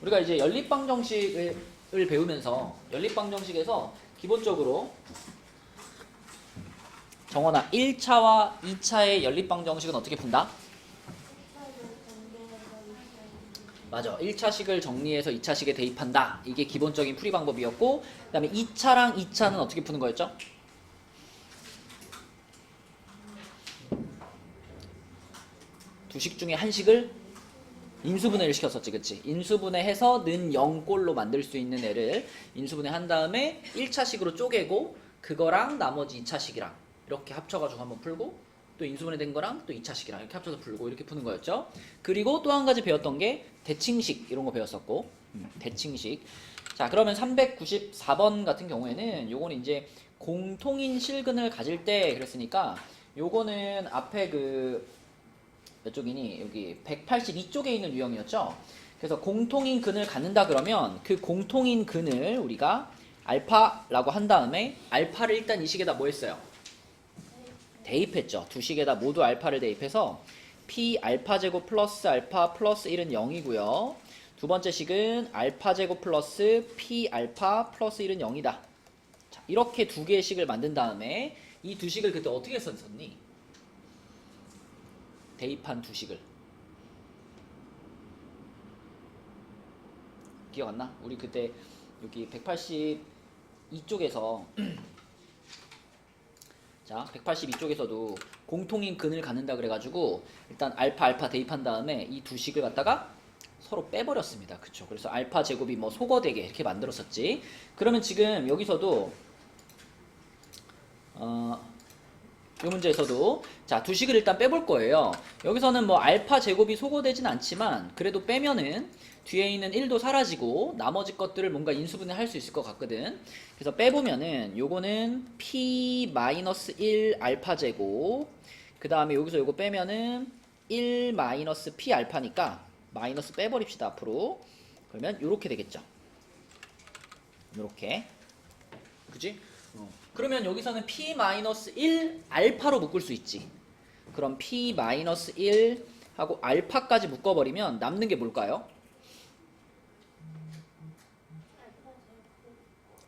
우리가 이제 연립방정식을 배우면서 연립방정식에서 기본적으로 정원아 1차와 2차의 연립방정식은 어떻게 푼다? 맞아. 1차식을 정리해서 2차식에 대입한다. 이게 기본적인 풀이 방법이었고 그 다음에 2차랑 2차는 어떻게 푸는 거였죠? 두 식 중에 한 식을 인수분해를 시켰었지, 그치? 인수분해해서 는 0꼴로 만들 수 있는 애를 인수분해 한 다음에 1차식으로 쪼개고 그거랑 나머지 2차식이랑 이렇게 합쳐가지고 한번 풀고 또 인수분해 된 거랑 또 2차식이랑 이렇게 합쳐서 풀고 이렇게 푸는 거였죠. 그리고 또 한 가지 배웠던 게 대칭식 이런 거 배웠었고 대칭식. 자, 그러면 394번 같은 경우에는 요거는 이제 공통인 실근을 가질 때 그랬으니까 요거는 앞에 몇 쪽이니? 여기 182쪽에 있는 유형이었죠. 그래서 공통인 근을 갖는다 그러면 그 공통인 근을 우리가 알파라고 한 다음에 알파를 일단 이 식에다 뭐 했어요? 대입했죠. 두 식에다 모두 알파를 대입해서 p 알파 제곱 플러스 알파 플러스 1은 0이고요. 두 번째 식은 알파 제곱 플러스 p 알파 플러스 1은 0이다. 자, 이렇게 두 개의 식을 만든 다음에 이 두 식을 그때 어떻게 썼니? 대입한 두 식을 기억 안 나? 우리 그때 여기 182쪽에서 자 182쪽에서도 공통인 근을 갖는다 그래가지고 일단 알파 대입한 다음에 이 두 식을 갖다가 서로 빼버렸습니다. 그쵸? 그래서 알파 제곱이 뭐 소거되게 이렇게 만들었었지. 그러면 지금 여기서도 이 문제에서도 자 두 식을 일단 빼볼 거예요. 여기서는 뭐 알파 제곱이 소거되진 않지만 그래도 빼면은 뒤에 있는 1도 사라지고 나머지 것들을 뭔가 인수분해 할 수 있을 것 같거든. 그래서 빼보면은 요거는 p-1 알파 제곱 그 다음에 여기서 요거 빼면은 1 마이너스 p 알파니까 마이너스 빼버립시다 앞으로. 그러면 요렇게 되겠죠. 요렇게 그지? 그러면 여기서는 p-1 알파로 묶을 수 있지. 그럼 p-1 하고 알파까지 묶어버리면 남는 게 뭘까요?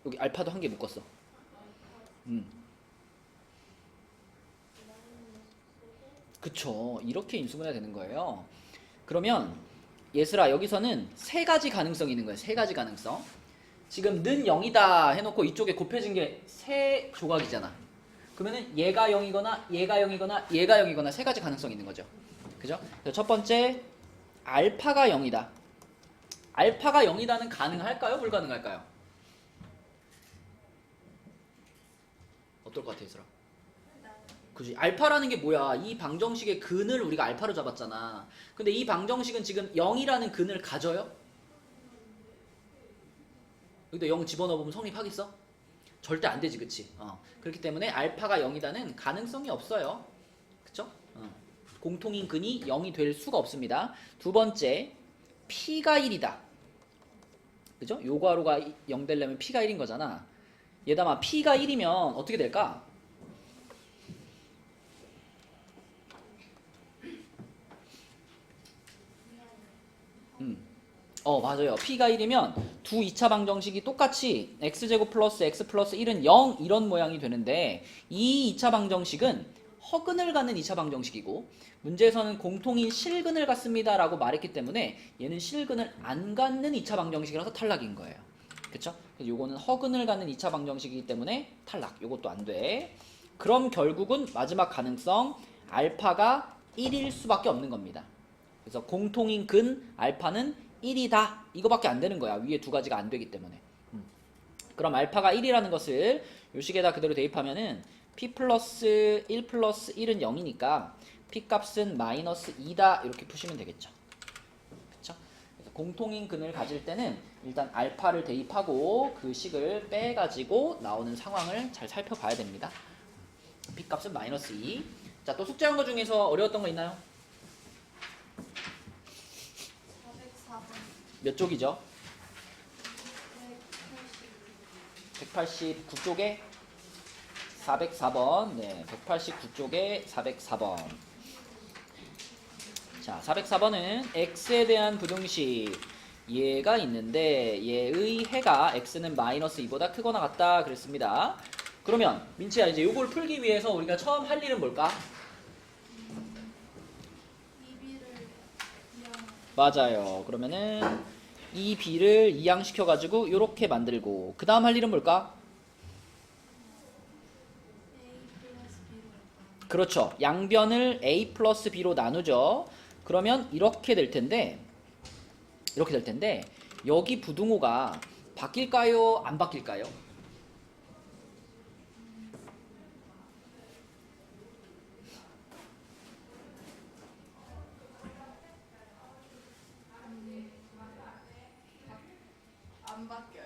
여기 알파도 한 개 묶었어. 그쵸. 이렇게 인수분해가 되는 거예요. 그러면 얘들아 여기서는 세 가지 가능성이 있는 거예요. 세 가지 가능성. 지금 는 0이다 해놓고 이쪽에 곱해진 게 세 조각이잖아. 그러면은 얘가 0이거나 얘가 0이거나 얘가 0이거나 세 가지 가능성이 있는 거죠. 그죠? 그래서 첫 번째 알파가 0이다. 알파가 0이다는 가능할까요? 불가능할까요? 어떨 것 같아, 얘들아? 그지? 알파라는 게 뭐야? 이 방정식의 근을 우리가 알파로 잡았잖아. 근데 이 방정식은 지금 0이라는 근을 가져요? 여기다 0 집어넣어보면 성립하겠어? 절대 안 되지, 그치? 그렇기 때문에 알파가 0이다는 가능성이 없어요. 그쵸? 공통인 근이 0이 될 수가 없습니다. 두 번째, p가 1이다. 그죠? 요 괄호가 0 되려면 p가 1인 거잖아. 얘다마 p가 1이면 어떻게 될까? 맞아요. p가 1이면 두 2차 방정식이 똑같이 x제곱 플러스 x 플러스 1은 0 이런 모양이 되는데 이 2차 방정식은 허근을 갖는 2차 방정식이고 문제에서는 공통인 실근을 갖습니다 라고 말했기 때문에 얘는 실근을 안 갖는 2차 방정식이라서 탈락인 거예요. 그쵸? 그래서 요거는 허근을 갖는 2차 방정식이기 때문에 탈락. 요것도 안 돼. 그럼 결국은 마지막 가능성 알파가 1일 수밖에 없는 겁니다. 그래서 공통인 근 알파는 1이다. 이거밖에 안 되는 거야. 위에 두 가지가 안 되기 때문에. 그럼 알파가 1이라는 것을 요 식에다 그대로 대입하면은 p 플러스 1 플러스 1은 0이니까 p 값은 마이너스 2다. 이렇게 푸시면 되겠죠. 그쵸? 그래서 공통인 근을 가질 때는 일단 알파를 대입하고 그 식을 빼가지고 나오는 상황을 잘 살펴봐야 됩니다. p 값은 마이너스 2. 자, 또 숙제한 거 중에서 어려웠던 거 있나요? 몇 쪽이죠? 189쪽에 404번. 네, 189쪽에 404번. 자, 404번은 x에 대한 부등식 얘가 있는데 얘의 해가 x는 마이너스 2보다 크거나 같다 그랬습니다. 그러면 민치야 이제 요걸 풀기 위해서 우리가 처음 할 일은 뭘까? 맞아요. 그러면은 이 b를 이항시켜 가지고 요렇게 만들고 그 다음 할 일은 뭘까? 그렇죠. 양변을 a 플러스 b로 나누죠. 그러면 이렇게 될 텐데 여기 부등호가 바뀔까요? 안 바뀔까요? 안 바뀌어요.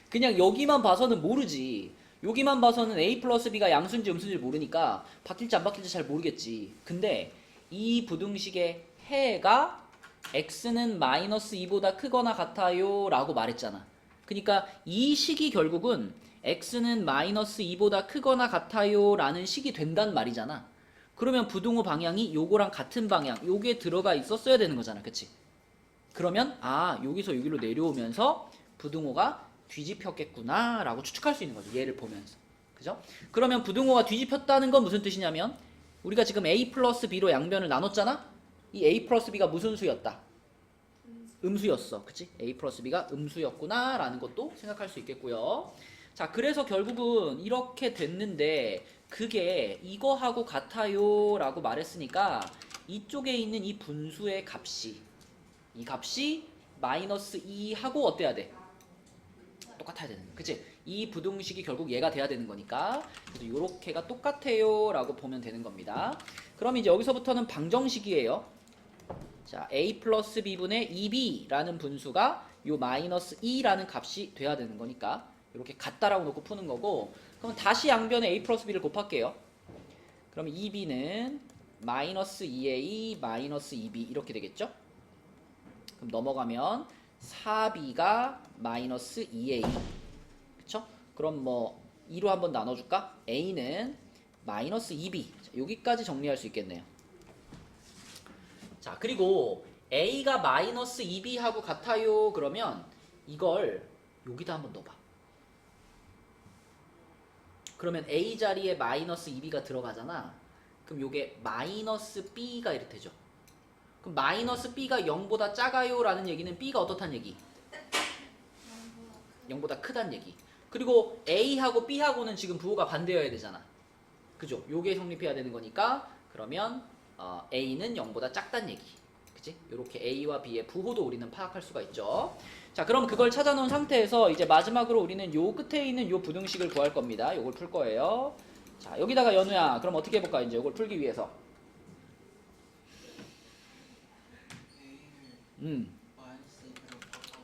그냥 여기만 봐서는 모르지. 여기만 봐서는 a 플러스 b가 양수인지 음수인지 모르니까 바뀔지 안 바뀔지 잘 모르겠지. 근데 이 부등식의 해가 x는 마이너스 2보다 크거나 같아요 라고 말했잖아. 그러니까 이 식이 결국은 x는 마이너스 2보다 크거나 같아요 라는 식이 된단 말이잖아. 그러면 부등호 방향이 요거랑 같은 방향, 요게 들어가 있었어야 되는 거잖아. 그치? 그러면 아 여기서 여기로 내려오면서 부등호가 뒤집혔겠구나 라고 추측할 수 있는 거죠. 얘를 보면서. 그죠? 그러면 부등호가 뒤집혔다는 건 무슨 뜻이냐면 우리가 지금 a 플러스 b로 양변을 나눴잖아? 이 a 플러스 b가 무슨 수였다? 음수였어. 그치? a 플러스 b가 음수였구나 라는 것도 생각할 수 있겠고요. 자, 그래서 결국은 이렇게 됐는데 그게 이거하고 같아요 라고 말했으니까 이쪽에 있는 이 분수의 값이 이 값이 마이너스 2하고 어때야 돼? 똑같아야 되는 거야. 그치? 이 부등식이 결국 얘가 돼야 되는 거니까 그래서 요렇게가 똑같아요 라고 보면 되는 겁니다. 그럼 이제 여기서부터는 방정식이에요. 자, a 플러스 b분의 2b라는 분수가 요 마이너스 2라는 값이 돼야 되는 거니까 이렇게 같다라고 놓고 푸는 거고 그럼 다시 양변에 a 플러스 b를 곱할게요. 그럼 2b는 마이너스 2a 마이너스 2b 이렇게 되겠죠? 그럼 넘어가면 4b가 마이너스 2a 그쵸? 그럼 뭐 2로 한번 나눠줄까? a는 마이너스 2b 자, 여기까지 정리할 수 있겠네요. 자 그리고 a가 마이너스 2b하고 같아요 그러면 이걸 여기다 한번 넣어봐. 그러면 a 자리에 마이너스 2b가 들어가잖아. 그럼 요게 마이너스 b가 이렇게 되죠. 그럼 마이너스 b가 0보다 작아요 라는 얘기는 b가 어떻다는 얘기? 0보다 크다는 얘기. 그리고 a하고 b하고는 지금 부호가 반대여야 되잖아. 그죠? 요게 성립해야 되는 거니까 그러면 a는 0보다 작다는 얘기. 그치? 요렇게 a와 b의 부호도 우리는 파악할 수가 있죠. 자 그럼 그걸 찾아놓은 상태에서 이제 마지막으로 우리는 요 끝에 있는 요 부등식을 구할 겁니다. 요걸 풀 거예요. 자 여기다가 연우야 그럼 어떻게 해볼까 이제 요걸 풀기 위해서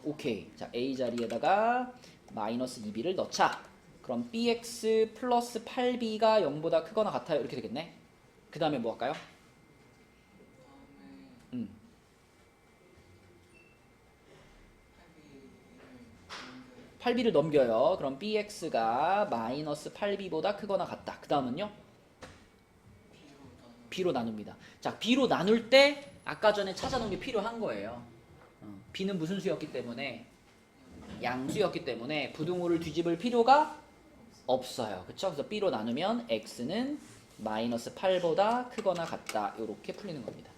오케이. 자, a 자리에다가 마이너스 2b를 넣자. 그럼 bx 플러스 8b가 0보다 크거나 같아요. 이렇게 되겠네. 그 다음에 뭐 할까요? 8b를 넘겨요. 그럼 bx가 마이너스 8b보다 크거나 같다. 그 다음은요? b로 나눕니다. 자, b로 나눌 때 아까 전에 찾아놓은 게 필요한 거예요. b는 무슨 수였기 때문에 양수였기 때문에 부등호를 뒤집을 필요가 없어요. 그쵸? 그래서 b로 나누면 x는 마이너스 8보다 크거나 같다. 이렇게 풀리는 겁니다.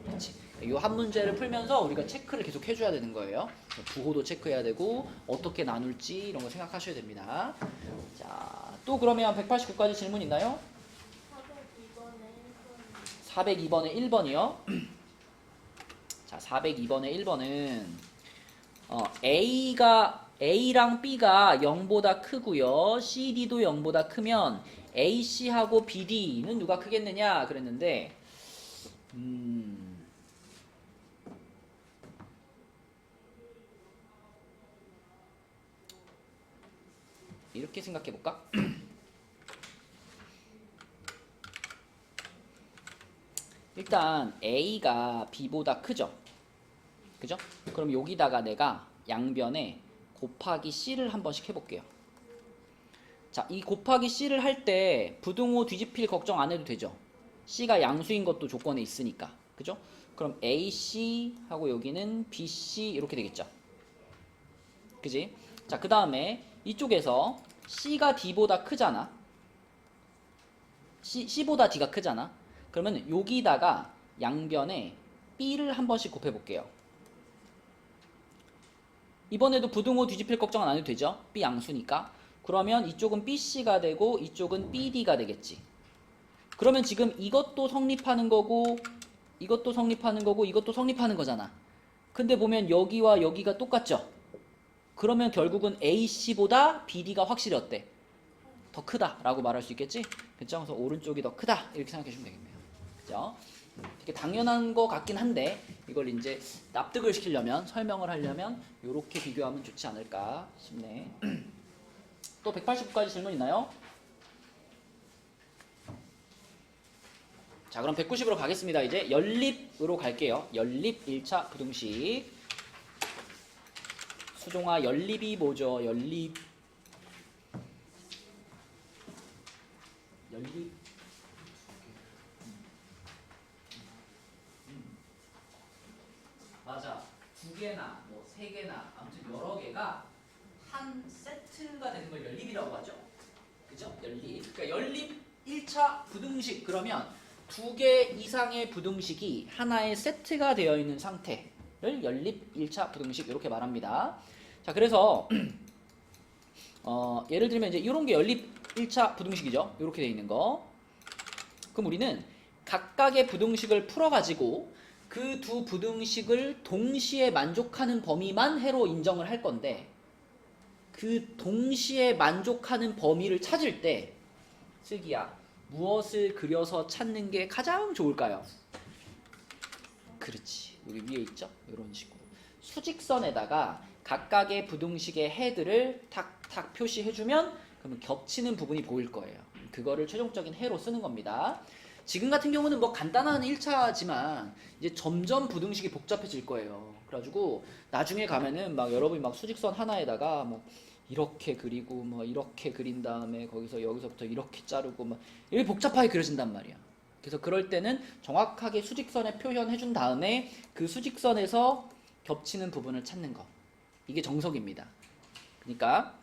그렇지? 이 한 문제를 풀면서 우리가 체크를 계속 해줘야 되는 거예요. 부호도 체크해야 되고 어떻게 나눌지 이런 거 생각하셔야 됩니다. 자, 또 그러면 189까지 질문 있나요? 402번에 1번이요. 자, 402번에 1번은 A랑 B가 0보다 크고요. CD도 0보다 크면 AC하고 BD는 누가 크겠느냐 그랬는데 이렇게 생각해 볼까? 일단 A가 B보다 크죠? 그죠? 그럼 여기다가 내가 양변에 곱하기 C를 한 번씩 해볼게요. 자, 이 곱하기 C를 할 때 부등호 뒤집힐 걱정 안 해도 되죠? C가 양수인 것도 조건에 있으니까. 그죠? 그럼 AC 하고 여기는 BC 이렇게 되겠죠. 그지? 자, 그 다음에 이쪽에서 C가 D보다 크잖아. C보다 D가 크잖아. 그러면 여기다가 양변에 B를 한 번씩 곱해 볼게요. 이번에도 부등호 뒤집힐 걱정은 안 해도 되죠? B 양수니까. 그러면 이쪽은 BC가 되고 이쪽은 BD가 되겠지. 그러면 지금 이것도 성립하는 거고 이것도 성립하는 거고 이것도 성립하는 거잖아. 근데 보면 여기와 여기가 똑같죠? 그러면 결국은 AC보다 BD가 확실히 어때? 더 크다 라고 말할 수 있겠지? 그쵸? 그래서 오른쪽이 더 크다 이렇게 생각해 주시면 되겠네요. 그죠? 되게 당연한 거 같긴 한데 이걸 이제 납득을 시키려면 설명을 하려면 이렇게 비교하면 좋지 않을까 싶네. 또 189까지 질문 있나요? 자, 그럼 190으로 가겠습니다. 이제 연립으로 갈게요. 연립 1차 부등식. 수종아, 연립이 뭐죠? 연립. 맞아. 두 개나 뭐 세 개나 아무튼 여러 개가 한 세트가 되는 걸 연립이라고 하죠. 그죠? 연립. 그러니까 연립 1차 부등식 그러면 두 개 이상의 부등식이 하나의 세트가 되어 있는 상태를 연립 1차 부등식 이렇게 말합니다. 자, 그래서 예를 들면 이제 이런 게 연립 1차 부등식이죠. 이렇게 되어 있는 거. 그럼 우리는 각각의 부등식을 풀어가지고 그 두 부등식을 동시에 만족하는 범위만 해로 인정을 할 건데 그 동시에 만족하는 범위를 찾을 때 슬기야 무엇을 그려서 찾는 게 가장 좋을까요? 그렇지. 여기 위에 있죠? 이런 식으로 수직선에다가 각각의 부등식의 해들을 탁탁 표시해주면 그러면 겹치는 부분이 보일 거예요. 그거를 최종적인 해로 쓰는 겁니다. 지금 같은 경우는 뭐 간단한 1차지만 이제 점점 부등식이 복잡해질 거예요. 그래가지고 나중에 가면은 막 여러분이 막 수직선 하나에다가 뭐 이렇게 그리고 뭐 이렇게 그린 다음에 거기서 여기서부터 이렇게 자르고 막 이게 복잡하게 그려진단 말이야. 그래서 그럴 때는 정확하게 수직선에 표현해 준 다음에 그 수직선에서 겹치는 부분을 찾는 거. 이게 정석입니다. 그러니까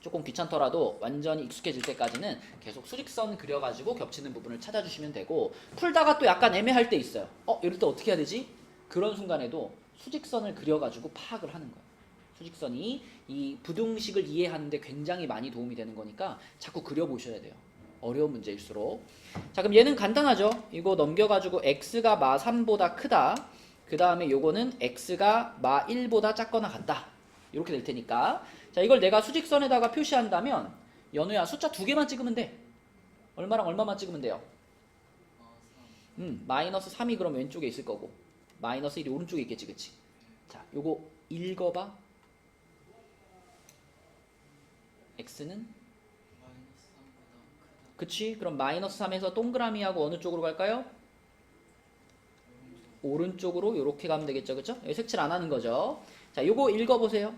조금 귀찮더라도 완전히 익숙해질 때까지는 계속 수직선 그려가지고 겹치는 부분을 찾아주시면 되고 풀다가 또 약간 애매할 때 있어요. 이럴 때 어떻게 해야 되지? 그런 순간에도 수직선을 그려가지고 파악을 하는 거예요. 수직선이 이 부등식을 이해하는데 굉장히 많이 도움이 되는 거니까 자꾸 그려보셔야 돼요. 어려운 문제일수록. 자, 그럼 얘는 간단하죠? 이거 넘겨가지고 x가 마 3보다 크다. 그 다음에 요거는 x가 마 1보다 작거나 같다. 이렇게 될 테니까. 자, 이걸 내가 수직선에다가 표시한다면 연우야 숫자 2개만 찍으면 돼. 얼마랑 얼마만 찍으면 돼요? 마이너스 3이 그럼 왼쪽에 있을 거고 마이너스 1이 오른쪽에 있겠지, 그치? 자, 요거 읽어봐. x는? 그치? 그럼 마이너스 3에서 동그라미하고 어느 쪽으로 갈까요? 오른쪽으로 이렇게 가면 되겠죠, 그쵸? 여기 색칠 안 하는 거죠. 자, 요거 읽어보세요.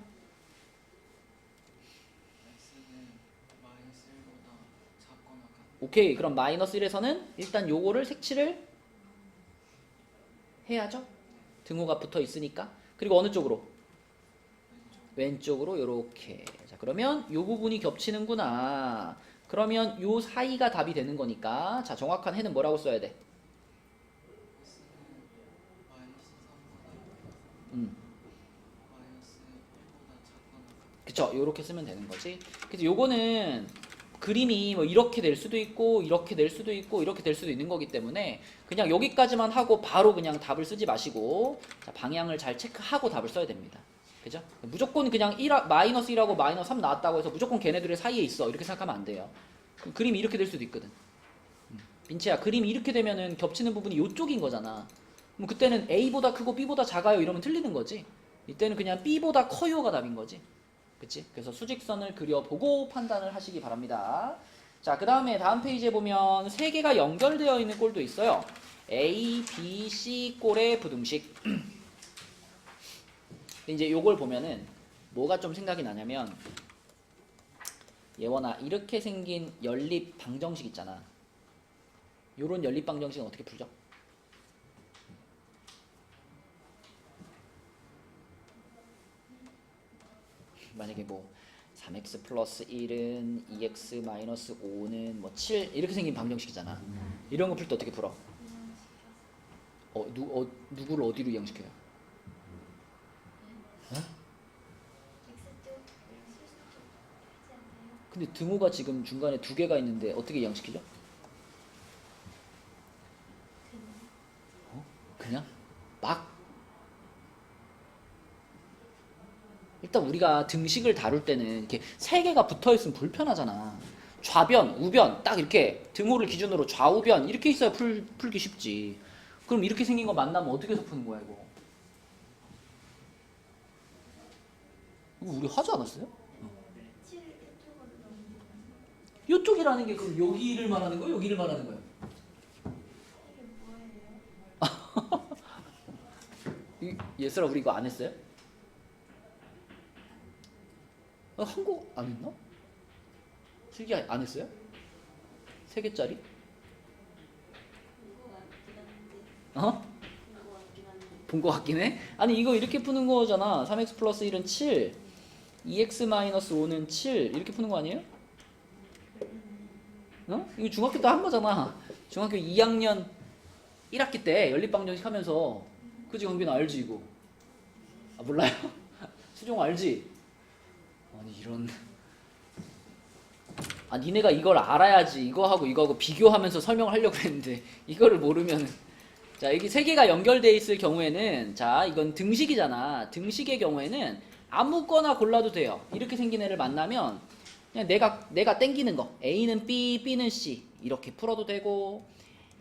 오케이. 그럼 마이너스 1에서는 일단 요거를 색칠을 해야죠. 등호가 붙어 있으니까. 그리고 어느 쪽으로? 왼쪽으로 요렇게. 자, 그러면 요 부분이 겹치는구나. 그러면 요 사이가 답이 되는 거니까. 자, 정확한 해는 뭐라고 써야 돼? 그쵸? 요렇게 쓰면 되는 거지. 그래서 요거는 그림이 뭐 이렇게 될 수도 있고 이렇게 될 수도 있고 이렇게 될 수도 있는 거기 때문에 그냥 여기까지만 하고 바로 그냥 답을 쓰지 마시고 자, 방향을 잘 체크하고 답을 써야 됩니다. 그죠? 무조건 그냥 마이너스 1하고 마이너스 3 나왔다고 해서 무조건 걔네들의 사이에 있어 이렇게 생각하면 안 돼요. 그림이 이렇게 될 수도 있거든. 민채야, 그림이 이렇게 되면은 겹치는 부분이 이쪽인 거잖아. 그럼 그때는 A보다 크고 B보다 작아요 이러면 틀리는 거지. 이때는 그냥 B보다 커요가 답인 거지. 그치? 그래서 수직선을 그려보고 판단을 하시기 바랍니다. 자, 그 다음에 다음 페이지에 보면 세 개가 연결되어 있는 꼴도 있어요. A, B, C 꼴의 부등식. 이제 요걸 보면은 뭐가 좀 생각이 나냐면 예원아, 이렇게 생긴 연립 방정식 있잖아. 요런 연립 방정식은 어떻게 풀죠? 만약에 뭐 3x 플러스 1은 2x 마이너스 5는 뭐 7 이렇게 생긴 방정식이잖아. 이런 거 풀 때 어떻게 풀어? 누구를 어디로 이항시켜요? 어? 근데 등호가 지금 중간에 두 개가 있는데 어떻게 이항시키죠? 그냥 막 일단 우리가 등식을 다룰 때는 이렇게 세 개가 붙어 있으면 불편하잖아. 좌변, 우변 딱 이렇게 등호를 기준으로 좌우변 이렇게 있어야 풀기 쉽지. 그럼 이렇게 생긴 거 만나면 어떻게 해서 푸는 거야 이거? 이거 우리 하지 않았어요? 이쪽이라는 게 그럼 여기를 말하는 거예요? 여기를 말하는 거예요? 예슬아 우리 이거 안 했어요? 한 거 안 했나? 슬기 안 했어요? 3개짜리? 어? 본 거 같긴 해? 아니 이거 이렇게 푸는 거잖아. 3x 플러스 1은 7 2x 마이너스 5는 7 이렇게 푸는 거 아니에요? 어? 이거 중학교 때 한 거잖아. 중학교 2학년 1학기 때 연립방정식 하면서 그지 강빈 알지 이거? 아 몰라요? 수종 알지? 아니 이런 니네가 이걸 알아야지 이거하고 이거하고 비교하면서 설명을 하려고 했는데 이거를 모르면 자 여기 세 개가 연결되어 있을 경우에는 자 이건 등식이잖아. 등식의 경우에는 아무거나 골라도 돼요. 이렇게 생긴 애를 만나면 그냥 내가 땡기는 거 A는 B, B는 C 이렇게 풀어도 되고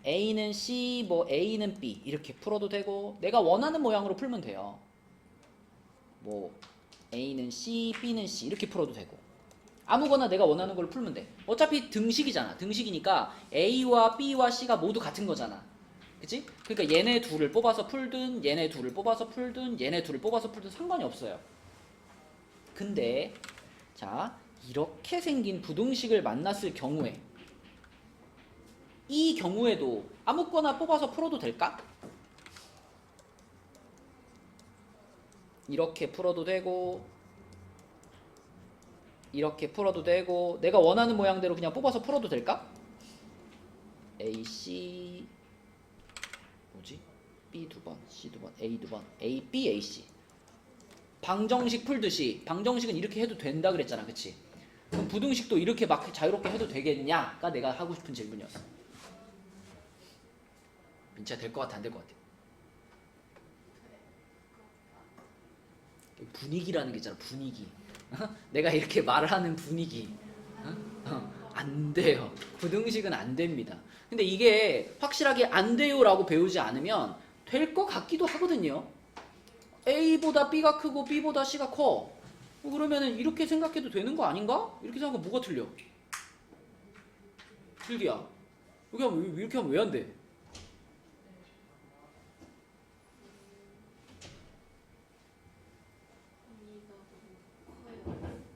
A는 C, 뭐 A는 B 이렇게 풀어도 되고 내가 원하는 모양으로 풀면 돼요. 뭐 A는 C, B는 C 이렇게 풀어도 되고 아무거나 내가 원하는 걸 풀면 돼. 어차피 등식이잖아. 등식이니까 A와 B와 C가 모두 같은 거잖아. 그치? 그러니까 얘네 둘을 뽑아서 풀든 얘네 둘을 뽑아서 풀든 얘네 둘을 뽑아서 풀든 상관이 없어요. 근데 자 이렇게 생긴 부등식을 만났을 경우에 이 경우에도 아무거나 뽑아서 풀어도 될까? 이렇게 풀어도 되고 이렇게 풀어도 되고 내가 원하는 모양대로 그냥 뽑아서 풀어도 될까? A, C 뭐지? B 두 번, C 두 번, A 두 번, A, B, A, C 방정식 풀듯이 방정식은 이렇게 해도 된다 그랬잖아. 그치? 그럼 부등식도 이렇게 막 자유롭게 해도 되겠냐가 내가 하고 싶은 질문이었어. 민치야 될 것 같아 안 될 것 같아? 분위기라는 게 있잖아. 분위기. 내가 이렇게 말하는 분위기. 안 돼요. 부등식은 안 됩니다. 근데 이게 확실하게 안 돼요라고 배우지 않으면 될 것 같기도 하거든요. A보다 B가 크고 B보다 C가 커. 그러면은 이렇게 생각해도 되는 거 아닌가? 이렇게 생각하면 뭐가 틀려? 슬기야. 이렇게 하면 왜 안 돼?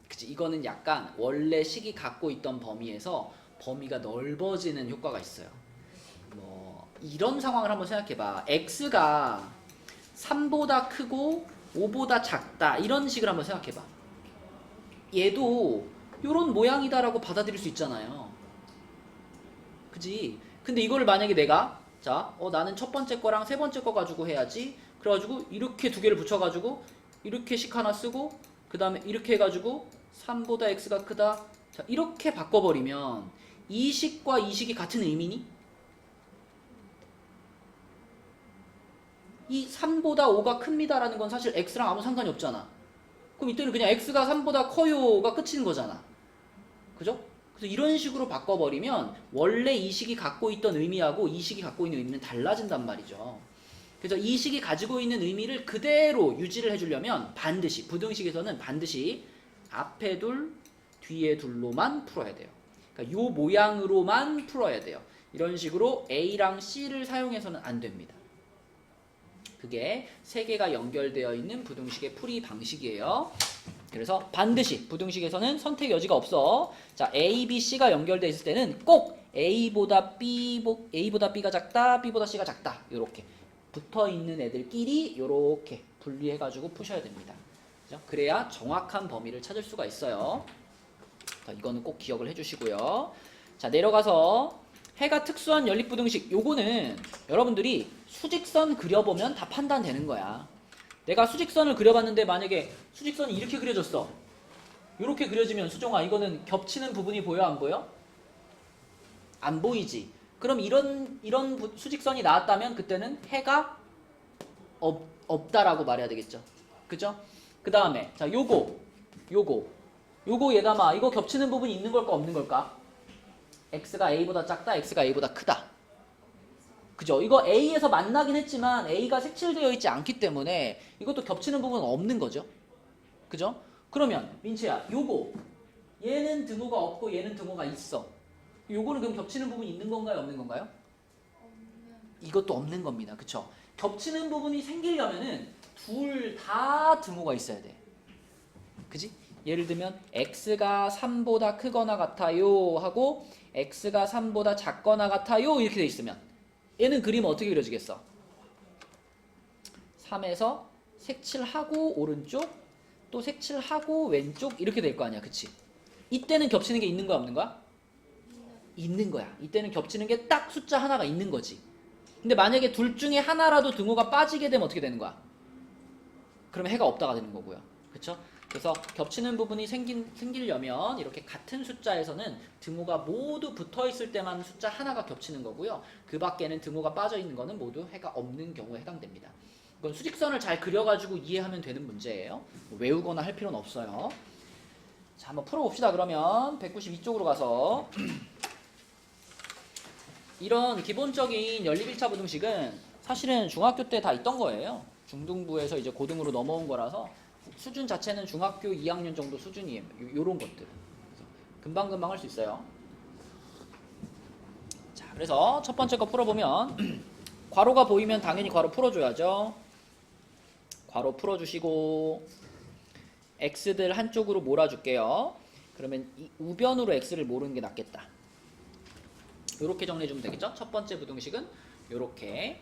그치, 이거는 약간 원래 식이 갖고 있던 범위에서 범위가 넓어지는 효과가 있어요. 뭐 이런 상황을 한번 생각해봐. x가 3보다 크고 5보다 작다 이런 식을 한번 생각해봐. 얘도 이런 모양이다라고 받아들일 수 있잖아요. 그지? 근데 이거를 만약에 내가 나는 첫 번째 거랑 세 번째 거 가지고 해야지. 그래가지고 이렇게 두 개를 붙여가지고 이렇게 식 하나 쓰고 그 다음에 이렇게 해가지고 3보다 x가 크다. 자, 이렇게 바꿔버리면 이 식과 이 식이 같은 의미니? 이 3보다 5가 큽니다라는 건 사실 x랑 아무 상관이 없잖아. 그럼 이때는 그냥 x가 3보다 커요가 끝인 거잖아. 그죠? 그래서 이런 식으로 바꿔버리면 원래 이 식이 갖고 있던 의미하고 이 식이 갖고 있는 의미는 달라진단 말이죠. 그래서 이 식이 가지고 있는 의미를 그대로 유지를 해주려면 반드시 부등식에서는 반드시 앞에 둘, 뒤에 둘로만 풀어야 돼요. 그러니까 이 모양으로만 풀어야 돼요. 이런 식으로 A랑 C를 사용해서는 안 됩니다. 그게 세 개가 연결되어 있는 부등식의 풀이 방식이에요. 그래서 반드시 부등식에서는 선택 여지가 없어. 자, A, B, C가 연결되어 있을 때는 꼭 A보다 B가 작다, B보다 C가 작다. 이렇게 붙어 있는 애들끼리 이렇게 분리해가지고 푸셔야 됩니다. 그죠? 그래야 정확한 범위를 찾을 수가 있어요. 자, 이거는 꼭 기억을 해주시고요. 자, 내려가서 해가 특수한 연립부등식. 요거는 여러분들이 수직선 그려보면 다 판단되는 거야. 내가 수직선을 그려봤는데 만약에 수직선이 이렇게 그려졌어. 이렇게 그려지면 수종아, 이거는 겹치는 부분이 보여 안 보여? 안 보이지. 그럼 이런 수직선이 나왔다면 그때는 해가 없다라고 말해야 되겠죠. 그죠? 그 다음에 자, 요거 얘가 이거 겹치는 부분이 있는 걸까 없는 걸까? x가 a보다 작다, x가 a보다 크다. 그죠? 이거 a에서 만나긴 했지만 a가 색칠되어 있지 않기 때문에 이것도 겹치는 부분은 없는 거죠. 그죠? 그러면 민채야, 얘는 등호가 없고 얘는 등호가 있어. 요거는 그럼 겹치는 부분이 있는 건가요, 없는 건가요? 이것도 없는 겁니다. 그쵸? 겹치는 부분이 생기려면은 둘 다 등호가 있어야 돼. 그지? 예를 들면 x가 3보다 크거나 같아요 하고 x가 3보다 작거나 같아요 이렇게 돼 있으면 얘는 그림 어떻게 그려지겠어? 3에서 색칠하고 오른쪽 또 색칠하고 왼쪽 이렇게 될 거 아니야. 그치? 이때는 겹치는 게 있는 거야 없는 거야? 있는 거야. 이때는 겹치는 게 딱 숫자 하나가 있는 거지. 근데 만약에 둘 중에 하나라도 등호가 빠지게 되면 어떻게 되는 거야? 그러면 해가 없다가 되는 거고요. 그쵸? 그래서 겹치는 부분이 생기려면 이렇게 같은 숫자에서는 등호가 모두 붙어 있을 때만 숫자 하나가 겹치는 거고요. 그 밖에는 등호가 빠져 있는 거는 모두 해가 없는 경우에 해당됩니다. 이건 수직선을 잘 그려가지고 이해하면 되는 문제예요. 뭐 외우거나 할 필요는 없어요. 자, 한번 풀어봅시다. 그러면 192쪽으로 가서 이런 기본적인 연립 1차 부등식은 사실은 중학교 때 다 있던 거예요. 중등부에서 이제 고등으로 넘어온 거라서 수준 자체는 중학교 2학년 정도 수준이에요. 요런 것들. 그래서 금방금방 할 수 있어요. 자, 그래서 첫 번째 거 풀어보면 괄호가 보이면 당연히 괄호 풀어줘야죠. 괄호 풀어주시고 x들 한쪽으로 몰아줄게요. 그러면 이 우변으로 x를 모르는 게 낫겠다. 요렇게 정리해주면 되겠죠? 첫 번째 부등식은 요렇게.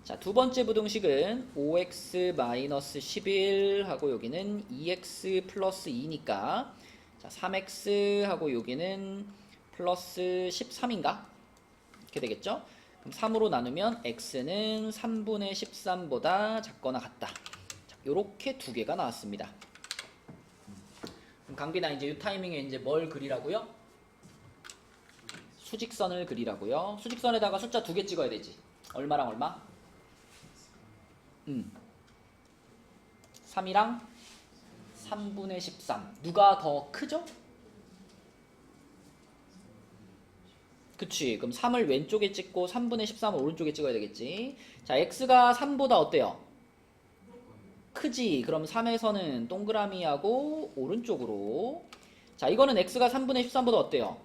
자, 두 번째 부등식은 5x-11 하고 여기는 2x 플러스 2니까 자, 3x 하고 여기는 플러스 13인가? 이렇게 되겠죠? 그럼 3으로 나누면 x는 3분의 13보다 작거나 같다. 자, 요렇게 두 개가 나왔습니다. 그럼 강빈아, 이제 이 타이밍에 이제 뭘 그리라고요? 수직선을 그리라고요. 수직선에다가 숫자 2개 찍어야 되지. 얼마랑 얼마? 3이랑 3분의 13. 누가 더 크죠? 그치. 그럼 3을 왼쪽에 찍고 3분의 13을 오른쪽에 찍어야 되겠지. 자, x가 3보다 어때요? 크지. 그럼 3에서는 동그라미하고 오른쪽으로. 자, 이거는 x가 3분의 13보다 어때요?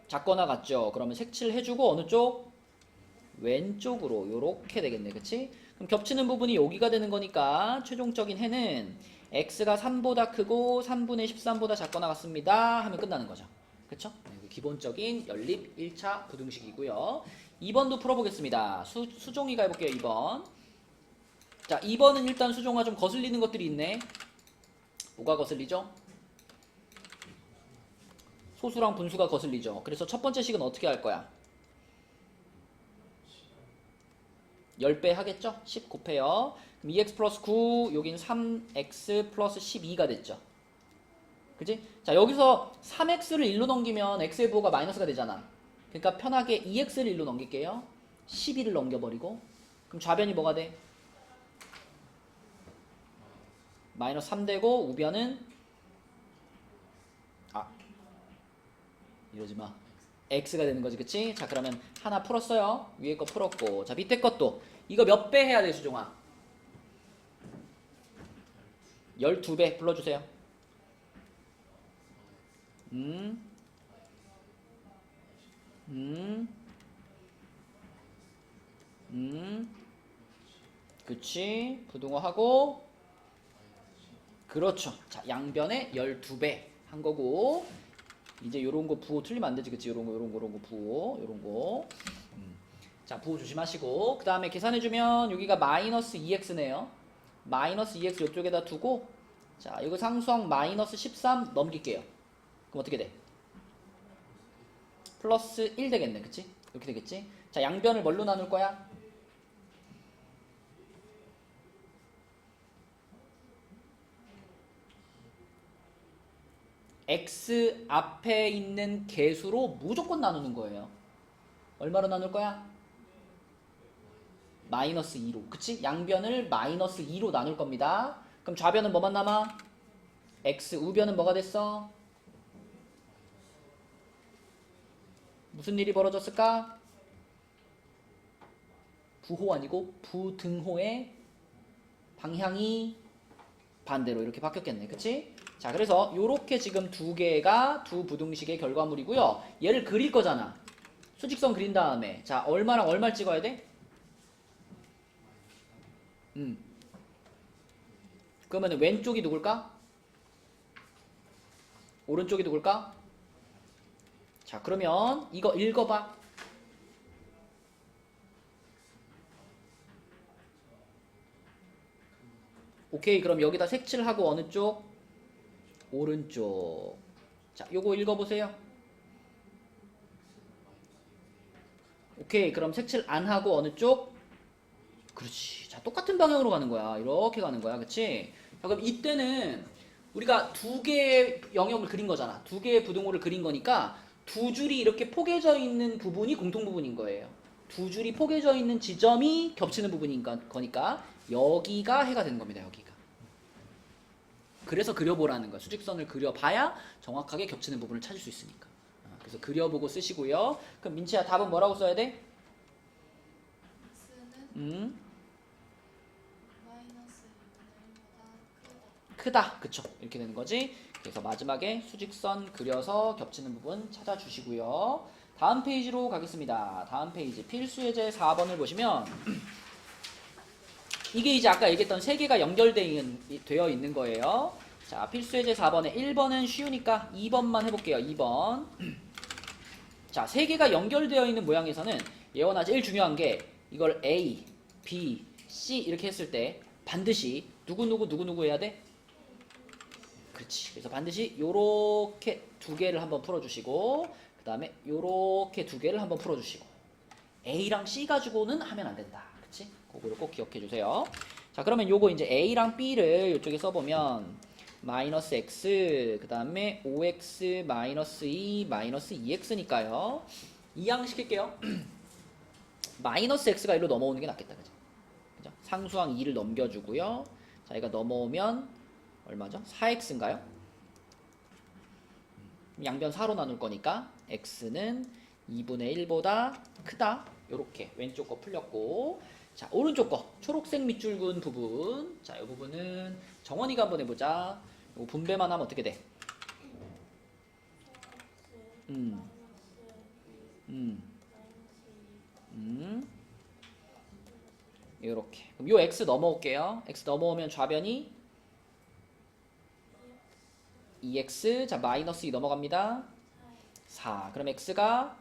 작거나 같죠? 그러면 색칠 해주고 어느 쪽? 왼쪽으로 요렇게 되겠네. 그치? 그럼 겹치는 부분이 여기가 되는 거니까 최종적인 해는 x가 3보다 크고 3분의 13보다 작거나 같습니다 하면 끝나는 거죠. 그쵸? 기본적인 연립 1차 부등식이고요. 2번도 풀어보겠습니다. 수종이가 해볼게요. 2번. 자, 2번은 일단 수종아 좀 거슬리는 것들이 있네. 뭐가 거슬리죠? 소수랑 분수가 거슬리죠. 그래서 첫 번째 식은 어떻게 할 거야? 10배 하겠죠? 10 곱해요. 그럼 2x 플러스 9, 여긴 3x 플러스 12가 됐죠. 그지? 자, 여기서 3x를 1로 넘기면 x의 부호가 마이너스가 되잖아. 그러니까 편하게 2x를 1로 넘길게요. 12를 넘겨버리고. 그럼 좌변이 뭐가 돼? 마이너스 3 되고 우변은 이러지 마. x가 되는 거지, 그치? 자, 그러면 하나 풀었어요. 위에 거 풀었고. 자, 밑에 것도. 이거 몇 배 해야 돼, 수종아? 12배 불러주세요. 그치? 부등호 하고. 그렇죠. 자, 양변에 12배 한 거고. 이제 요런 거 부호 틀리면 안 되지, 그치? 요런 거 부호, 요런 거. 자, 부호 조심하시고. 그 다음에 계산해주면 여기가 마이너스 2x네요. 마이너스 2x 이쪽에다 두고 자 이거 상수항 마이너스 13 넘길게요. 그럼 어떻게 돼? 플러스 1 되겠네. 그치? 이렇게 되겠지? 자 양변을 뭘로 나눌 거야? x 앞에 있는 개수로 무조건 나누는 거예요. 얼마로 나눌 거야? 마이너스 2로. 그치? 양변을 마이너스 2로 나눌 겁니다. 그럼 좌변은 뭐만 남아? x. 우변은 뭐가 됐어? 무슨 일이 벌어졌을까? 부호 아니고 부등호의 방향이 반대로 이렇게 바뀌었겠네. 그치? 자 그래서 요렇게 지금 두 개가 두 부등식의 결과물이고요. 얘를 그릴 거잖아. 수직선 그린 다음에 자 얼마랑 얼마를 찍어야 돼? 그러면 왼쪽이 누굴까? 오른쪽이 누굴까? 자 그러면 이거 읽어봐. 오케이 그럼 여기다 색칠하고 어느 쪽? 오른쪽. 자 요거 읽어보세요. 오케이 그럼 색칠 안 하고 어느 쪽? 그렇지. 자 똑같은 방향으로 가는 거야. 이렇게 가는 거야. 그치? 자 그럼 이때는 우리가 두 개의 영역을 그린 거잖아. 두 개의 부등호를 그린 거니까 두 줄이 이렇게 포개져 있는 부분이 공통 부분인 거예요. 두 줄이 포개져 있는 지점이 겹치는 부분인 거니까 여기가 해가 되는 겁니다. 여기가. 그래서 그려보라는 거야. 수직선을 그려봐야 정확하게 겹치는 부분을 찾을 수 있으니까. 그래서 그려보고 쓰시고요. 그럼 민채야 답은 뭐라고 써야 돼? x는 마이너스 6분의 1보다 크다. 그쵸? 이렇게 되는 거지. 그래서 마지막에 수직선 그려서 겹치는 부분 찾아주시고요. 다음 페이지로 가겠습니다. 다음 페이지 필수예제 4번을 보시면 이게 이제 아까 얘기했던 세 개가 연결되어 있는 거예요. 자, 필수예제 4번에 1번은 쉬우니까 2번만 해볼게요. 2번. 자, 세 개가 연결되어 있는 모양에서는 예원아 제일 중요한 게 이걸 A, B, C 이렇게 했을 때 반드시 누구누구 해야 돼? 그렇지. 그래서 반드시 요렇게 두 개를 한번 풀어주시고 그 다음에 요렇게 두 개를 한번 풀어주시고 A랑 C 가지고는 하면 안 된다. 그치? 그거를 꼭 기억해 주세요. 자 그러면 요거 이제 A랑 B를 이쪽에 써보면 마이너스 X 그 다음에 5X 마이너스 2 마이너스 2X니까요. 이항시킬게요. 마이너스 X가 이리로 넘어오는 게 낫겠다. 그죠? 상수항 2를 넘겨주고요. 자 얘가 넘어오면 얼마죠? 4x인가요? 양변 4로 나눌 거니까 x는 2분의 1보다 크다. 요렇게 왼쪽 거 풀렸고 자 오른쪽 거 초록색 밑줄 긋은 부분 자 이 부분은 정원이가 한번 해보자. 요거 분배만 하면 어떻게 돼? 요렇게 그럼 요 x 넘어올게요. x 넘어오면 좌변이 2x 자 마이너스 2 넘어갑니다. 4 그럼 x가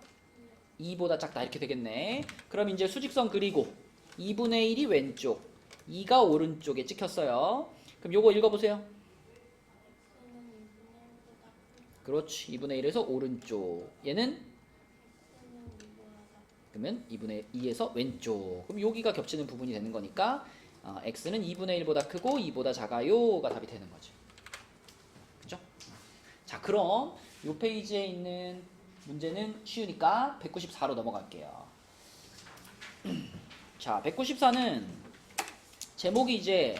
2보다 작다 이렇게 되겠네. 그럼 이제 수직선 그리고 2분의 1이 왼쪽 2가 오른쪽에 찍혔어요. 그럼 요거 읽어보세요. 그렇지 2분의 1에서 오른쪽 얘는 그러면 2분의 2에서 왼쪽 그럼 여기가 겹치는 부분이 되는 거니까 x는 2분의 1보다 크고 2보다 작아요가 답이 되는 거죠. 그죠? 자 그럼 요 페이지에 있는 문제는 쉬우니까 194로 넘어갈게요. 자 194는 제목이 이제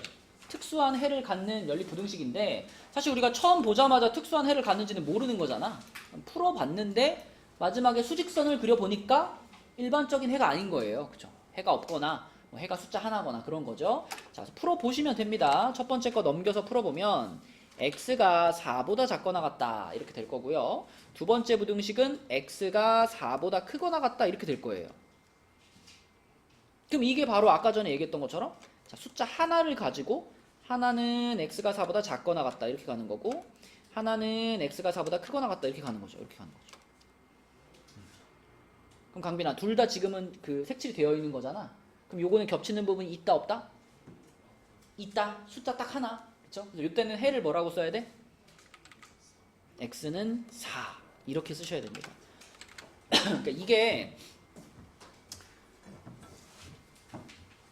특수한 해를 갖는 연립부등식인데 사실 우리가 처음 보자마자 특수한 해를 갖는지는 모르는 거잖아. 풀어봤는데 마지막에 수직선을 그려보니까 일반적인 해가 아닌 거예요. 그죠? 해가 없거나 뭐 해가 숫자 하나거나 그런 거죠. 자 그래서 풀어보시면 됩니다. 첫 번째 거 넘겨서 풀어보면 x가 4보다 작거나 같다 이렇게 될 거고요. 두 번째 부등식은 x가 4보다 크거나 같다 이렇게 될 거예요. 그럼 이게 바로 아까 전에 얘기했던 것처럼 자, 숫자 하나를 가지고 하나는 x가 4보다 작거나 같다 이렇게 가는 거고 하나는 x가 4보다 크거나 같다 이렇게 가는 거죠. 이렇게 가는 거죠. 그럼 강빈아 둘 다 지금은 그 색칠이 되어 있는 거잖아. 그럼 요거는 겹치는 부분이 있다 없다? 있다. 숫자 딱 하나. 그쵸? 그래서 이때는 해를 뭐라고 써야 돼? x는 4 이렇게 쓰셔야 됩니다. 그러니까 이게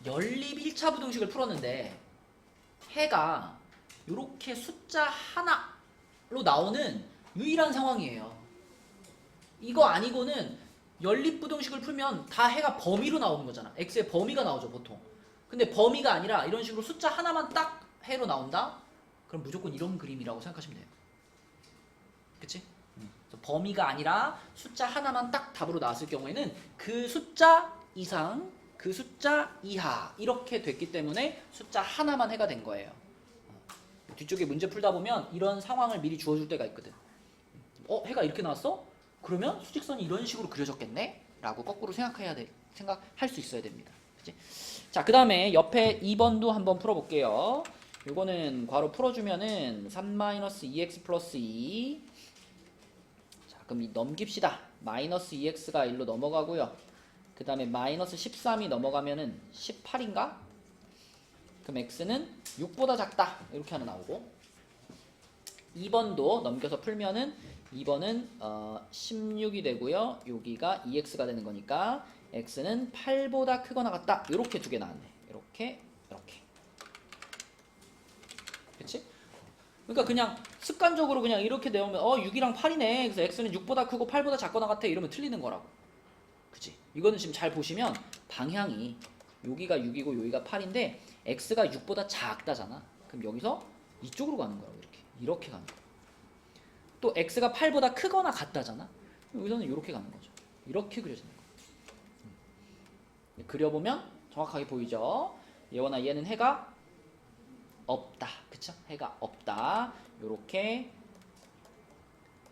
연립 1차 부등식을 풀었는데 해가 이렇게 숫자 하나로 나오는 유일한 상황이에요. 이거 아니고는 연립 부등식을 풀면 다 해가 범위로 나오는 거잖아. x의 범위가 나오죠 보통. 근데 범위가 아니라 이런 식으로 숫자 하나만 딱 해로 나온다? 그럼 무조건 이런 그림이라고 생각하시면 돼요. 그치? 그래서 범위가 아니라 숫자 하나만 딱 답으로 나왔을 경우에는 그 숫자 이상, 그 숫자 이하 이렇게 됐기 때문에 숫자 하나만 해가 된 거예요. 뒤쪽에 문제 풀다 보면 이런 상황을 미리 주어줄 때가 있거든. 해가 이렇게 나왔어? 그러면 수직선이 이런 식으로 그려졌겠네? 라고 거꾸로 생각할 수 있어야 됩니다. 그치? 자, 그 다음에 옆에 2번도 한번 풀어볼게요. 요거는 괄호 풀어주면은 3-2x 플러스 2. 자, 그럼 넘깁시다. 마이너스 2x가 1로 넘어가고요. 그 다음에 마이너스 13이 넘어가면은 18인가? 그럼 x는 6보다 작다. 이렇게 하나 나오고 2번도 넘겨서 풀면은 2번은 16이 되고요. 여기가 2x가 되는 거니까 x는 8보다 크거나 같다. 이렇게 두 개 나왔네. 이렇게. 그치? 그러니까 그냥 습관적으로 그냥 이렇게 내오면 6이랑 8이네. 그래서 x는 6보다 크고 8보다 작거나 같아. 이러면 틀리는 거라고. 그치? 이거는 지금 잘 보시면 방향이 여기가 6이고 여기가 8인데 x가 6보다 작다잖아. 그럼 여기서 이쪽으로 가는 거라고. 이렇게 가는 거야. 또 x가 8보다 크거나 같다잖아. 여기서는 이렇게 가는 거죠. 이렇게 그려지는 거예요. 그려보면 정확하게 보이죠? 얘와 얘는 해가 없다. 그쵸? 해가 없다. 이렇게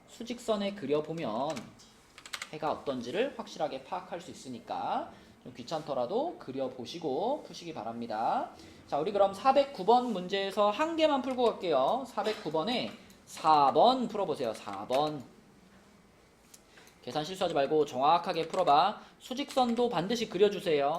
수직선에 그려보면 해가 어떤지를 확실하게 파악할 수 있으니까 좀 귀찮더라도 그려보시고 푸시기 바랍니다. 자, 우리 그럼 409번 문제에서 한 개만 풀고 갈게요. 409번에 4번 풀어보세요. 4번. 계산 실수하지 말고 정확하게 풀어봐. 수직선도 반드시 그려주세요.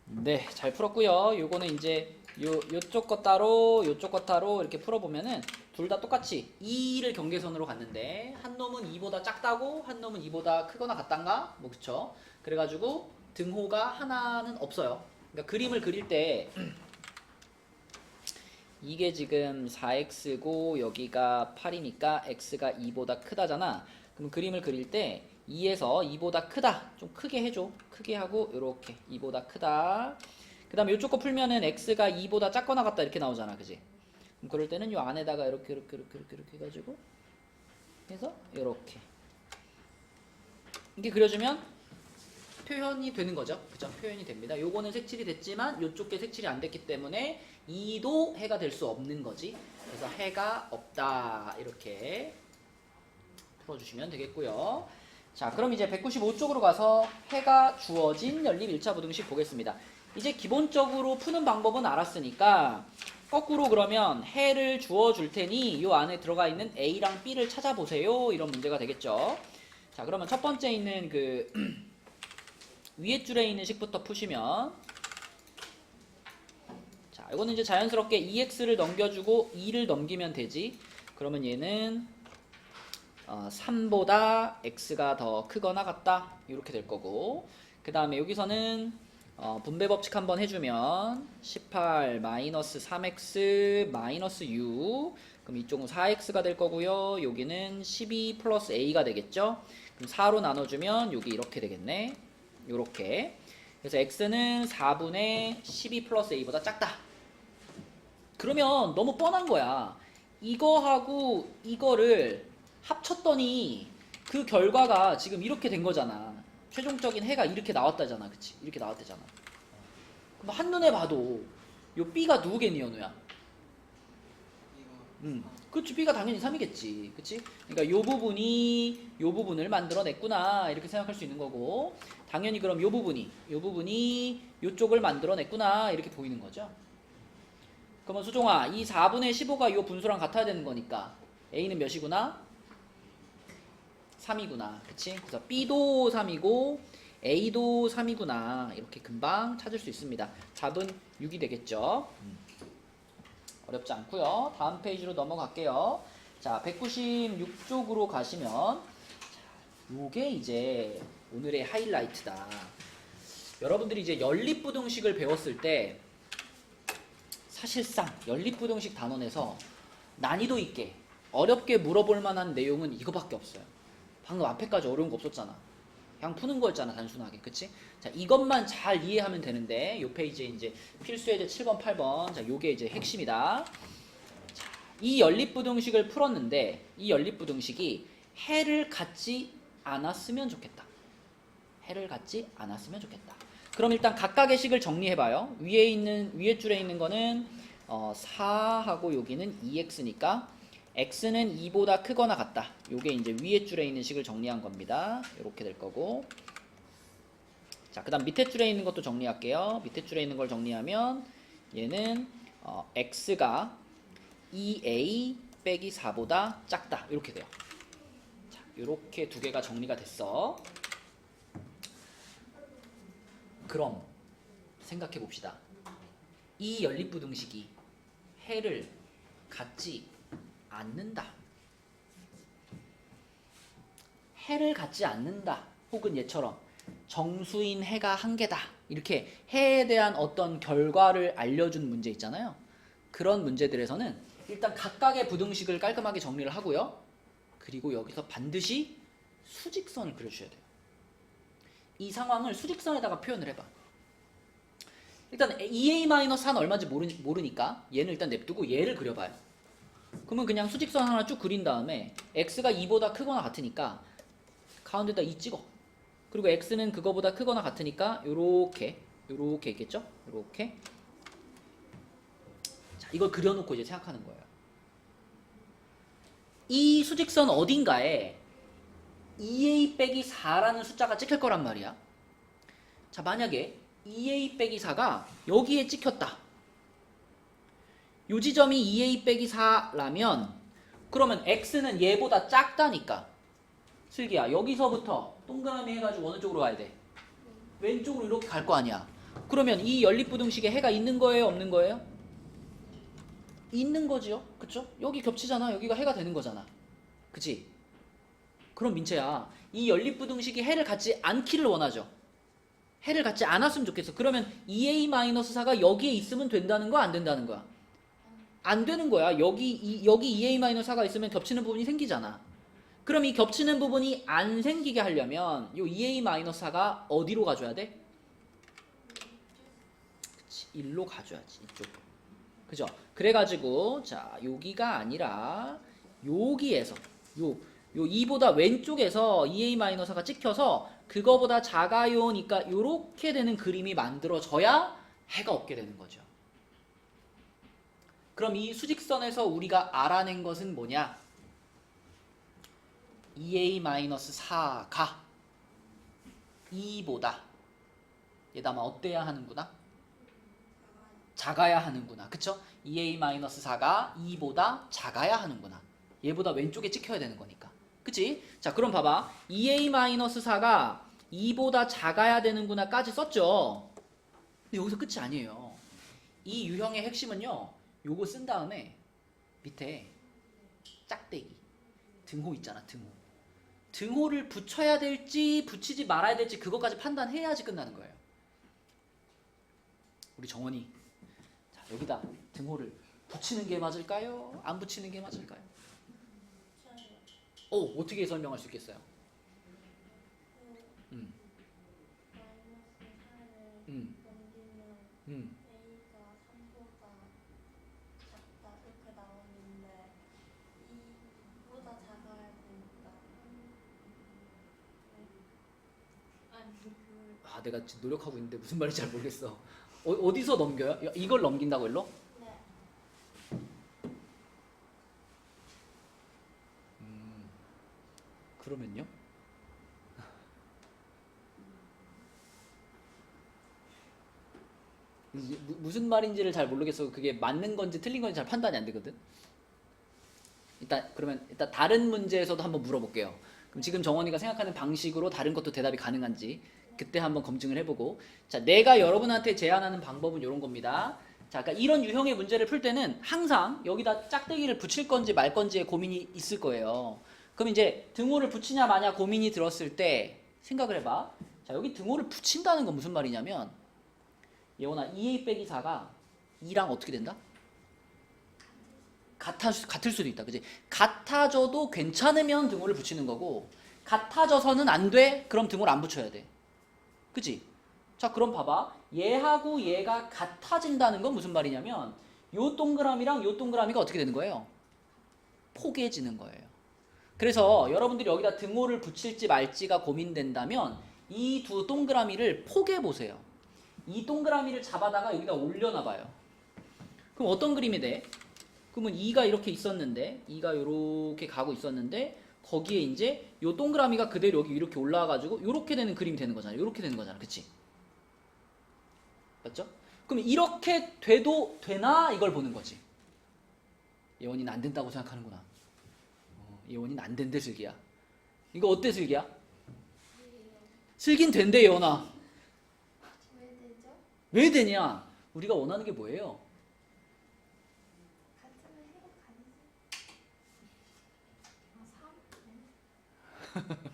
네, 잘 풀었고요. 요거는 이제 요쪽 거 따로 요쪽 거 따로 이렇게 풀어보면은 둘 다 똑같이 2를 경계선으로 갔는데 한 놈은 2보다 작다고 한 놈은 2보다 크거나 같단가? 뭐 그쵸? 그래가지고 등호가 하나는 없어요. 그러니까 그림을 그릴 때 이게 지금 4x고 여기가 8이니까 x가 2보다 크다잖아. 그럼 그림을 그릴 때 2에서 2보다 크다 좀 크게 해줘. 크게 하고 요렇게 2보다 크다. 그 다음에 요쪽 거 풀면은 x가 2보다 작거나 같다 이렇게 나오잖아. 그지? 그럼 그럴 때는 요 안에다가 이렇게 해가지고 해서 이렇게 이렇게 그려주면 표현이 되는 거죠. 그죠? 표현이 됩니다. 요거는 색칠이 됐지만 요쪽 게 색칠이 안 됐기 때문에 2도 해가 될 수 없는 거지. 그래서 해가 없다. 이렇게 풀어주시면 되겠고요. 자, 그럼 이제 195쪽으로 가서 해가 주어진 연립 1차 부등식 보겠습니다. 이제 기본적으로 푸는 방법은 알았으니까 거꾸로 그러면 해를 주어줄 테니 요 안에 들어가 있는 A랑 B를 찾아보세요. 이런 문제가 되겠죠. 자, 그러면 첫 번째 있는 그 위에 줄에 있는 식부터 푸시면 자, 이거는 이제 자연스럽게 2x를 넘겨주고 2를 넘기면 되지. 그러면 얘는 3보다 x가 더 크거나 같다. 이렇게 될 거고 그 다음에 여기서는 분배 법칙 한번 해주면 18 마이너스 3x 마이너스 6 그럼 이쪽은 4x가 될 거고요. 여기는 12 플러스 a가 되겠죠. 그럼 4로 나눠주면 여기 이렇게 되겠네. 요렇게. 그래서 x는 4분의 12 플러스 a보다 작다. 그러면 너무 뻔한 거야. 이거하고 이거를 합쳤더니 그 결과가 지금 이렇게 된 거잖아. 최종적인 해가 이렇게 나왔다잖아. 그치? 이렇게 나왔다잖아. 그럼 한눈에 봐도 요 B가 누구겠니, 연우야? 그치, B가 당연히 3이겠지. 그치? 그러니까 요 부분이 요 부분을 만들어냈구나. 이렇게 생각할 수 있는 거고 당연히 그럼 요 부분이 요쪽을 만들어냈구나. 이렇게 보이는 거죠. 그러면 수종아, 이 4분의 15가 요 분수랑 같아야 되는 거니까 A는 몇이구나? 3이구나. 그치? 그래서 B도 3이고 A도 3이구나 이렇게 금방 찾을 수 있습니다. 답은 6이 되겠죠. 어렵지 않고요. 다음 페이지로 넘어갈게요. 자, 196쪽으로 가시면 자, 요게 이제 오늘의 하이라이트다. 여러분들이 이제 연립부등식을 배웠을 때 사실상 연립부등식 단원에서 난이도 있게 어렵게 물어볼 만한 내용은 이거밖에 없어요. 방금 앞에까지 어려운 거 없었잖아. 그냥 푸는 거였잖아, 단순하게. 그치? 자, 이것만 잘 이해하면 되는데 요 페이지에 이제 필수예제 7번, 8번. 자, 요게 이제 핵심이다. 자, 이 연립부등식을 풀었는데 이 연립부등식이 해를 갖지 않았으면 좋겠다. 해를 갖지 않았으면 좋겠다. 그럼 일단 각각의 식을 정리해봐요. 위에 줄에 있는 거는 4하고 여기는 2x니까 x는 2보다 크거나 같다. 요게 이제 위에 줄에 있는 식을 정리한 겁니다. 이렇게 될 거고. 자, 그 다음 밑에 줄에 있는 것도 정리할게요. 밑에 줄에 있는 걸 정리하면 얘는 x가 2a 빼기 4보다 작다. 이렇게 돼요. 자, 이렇게 두 개가 정리가 됐어. 그럼 생각해 봅시다. 이 연립부등식이 해를 갖지 않는다. 해를 갖지 않는다. 혹은 얘처럼 정수인 해가 한 개다. 이렇게 해에 대한 어떤 결과를 알려준 문제 있잖아요. 그런 문제들에서는 일단 각각의 부등식을 깔끔하게 정리를 하고요. 그리고 여기서 반드시 수직선을 그려주셔야 돼요. 이 상황을 수직선에다가 표현을 해봐. 일단 2a-4는 얼마인지 모르니까 얘는 일단 냅두고 얘를 그려봐요. 그러면 그냥 수직선 하나 쭉 그린 다음에 x가 2보다 크거나 같으니까 가운데다 2 찍어. 그리고 x는 그거보다 크거나 같으니까 요렇게 있겠죠? 요렇게. 자, 이걸 그려놓고 이제 생각하는 거예요. 이 수직선 어딘가에 2a 빼기 4라는 숫자가 찍힐 거란 말이야. 자, 만약에 2a 빼기 4가 여기에 찍혔다. 요 지점이 2a 빼기 4라면 그러면 x는 얘보다 작다니까. 슬기야, 여기서부터 동그라미 해가지고 어느 쪽으로 가야 돼? 왼쪽으로 이렇게 갈 거 아니야. 그러면 이 연립부등식에 해가 있는 거예요, 없는 거예요? 있는 거지요. 그쵸? 여기 겹치잖아. 여기가 해가 되는 거잖아. 그치? 그럼 민채야, 이 연립부등식이 해를 갖지 않기를 원하죠. 해를 갖지 않았으면 좋겠어. 그러면 2a-4가 여기에 있으면 된다는 거야, 안 된다는 거야? 안 되는 거야. 여기 2a-4가 있으면 겹치는 부분이 생기잖아. 그럼 이 겹치는 부분이 안 생기게 하려면 이 2a-4가 어디로 가줘야 돼? 그치, 1로 가줘야지. 이쪽으로. 그죠? 그래가지고 자, 여기가 아니라 여기에서 요 2보다 왼쪽에서 2a-4가 찍혀서 그거보다 작아요니까 요렇게 되는 그림이 만들어져야 해가 없게 되는 거죠. 그럼 이 수직선에서 우리가 알아낸 것은 뭐냐? 2a-4가 2보다 얘도 아마 어때야 하는구나? 작아야 하는구나. 그쵸? 2a-4가 2보다 작아야 하는구나. 얘보다 왼쪽에 찍혀야 되는 거니까. 그치? 자, 그럼 봐봐. 2a-4가 2보다 작아야 되는구나 까지 썼죠? 근데 여기서 끝이 아니에요. 이 유형의 핵심은요, 요거 쓴 다음에 밑에 짝대기 등호 있잖아. 등호를 붙여야 될지 붙이지 말아야 될지 그것까지 판단해야지 끝나는 거예요. 우리 정원이 자, 여기다 등호를 붙이는 게 맞을까요? 안 붙이는 게 맞을까요? 어떻게 설명할 수 있겠어요? 음. 음. 음. A가 3보다 작다 이렇게 나오는데 2보다 작아야 되니까 아니 내가 지금 노력하고 있는데 무슨 말인지 잘 모르겠어. 어디서 넘겨요? 이걸 넘긴다고 일로? 네. 그러면요? 무슨 말인지를 잘 모르겠어. 그게 맞는 건지 틀린 건지 잘 판단이 안 되거든. 그러면 일단 다른 문제에서도 한번 물어볼게요. 그럼 지금 정원이가 생각하는 방식으로 다른 것도 대답이 가능한지 그때 한번 검증을 해보고. 자, 내가 여러분한테 제안하는 방법은 이런 겁니다. 자, 그러니까 이런 유형의 문제를 풀 때는 항상 여기다 짝대기를 붙일 건지 말 건지에 고민이 있을 거예요. 그럼 이제 등호를 붙이냐 마냐 고민이 들었을 때 생각을 해봐. 자, 여기 등호를 붙인다는 건 무슨 말이냐면 예원아 2a 빼기 4가 2랑 어떻게 된다? 같을 수도 있다. 그지? 같아져도 괜찮으면 등호를 붙이는 거고 같아져서는 안 돼? 그럼 등호를 안 붙여야 돼. 그치? 자, 그럼 봐봐. 얘하고 얘가 같아진다는 건 무슨 말이냐면 요 동그라미랑 요 동그라미가 어떻게 되는 거예요? 포개지는 거예요. 그래서 여러분들이 여기다 등호를 붙일지 말지가 고민된다면 이 두 동그라미를 포개 보세요. 이 동그라미를 잡아다가 여기다 올려놔봐요. 그럼 어떤 그림이 돼? 그러면 2가 이렇게 있었는데 2가 이렇게 가고 있었는데 거기에 이제 요 동그라미가 그대로 여기 이렇게 올라와가지고 이렇게 되는 그림이 되는 거잖아. 이렇게 되는 거잖아. 그치? 맞죠? 그럼 이렇게 돼도 되나? 이걸 보는 거지. 예원이는 안 된다고 생각하는구나. 예원이는 안 된대 슬기야. 이거 어때 슬기야? 슬긴 된대 예원아. 왜 되죠? 왜 되냐? 우리가 원하는 게 뭐예요? 같으면 해가 가능해.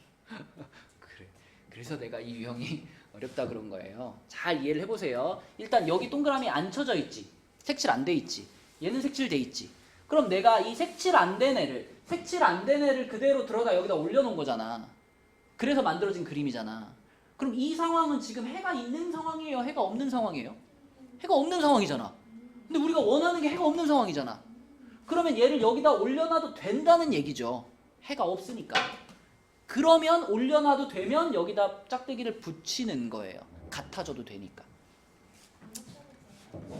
그래. 그래서 내가 이 유형이 어렵다 그런 거예요. 잘 이해를 해보세요. 일단 여기 동그라미 안 쳐져 있지. 색칠 안 돼 있지. 얘는 색칠돼 있지. 그럼 내가 이 색칠 안 된 애를 그대로 들어다 여기다 올려놓은 거잖아. 그래서 만들어진 그림이잖아. 그럼 이 상황은 지금 해가 있는 상황이에요? 해가 없는 상황이에요? 해가 없는 상황이잖아. 근데 우리가 원하는 게 해가 없는 상황이잖아. 그러면 얘를 여기다 올려놔도 된다는 얘기죠. 해가 없으니까. 그러면 올려놔도 되면 여기다 짝대기를 붙이는 거예요. 같아져도 되니까.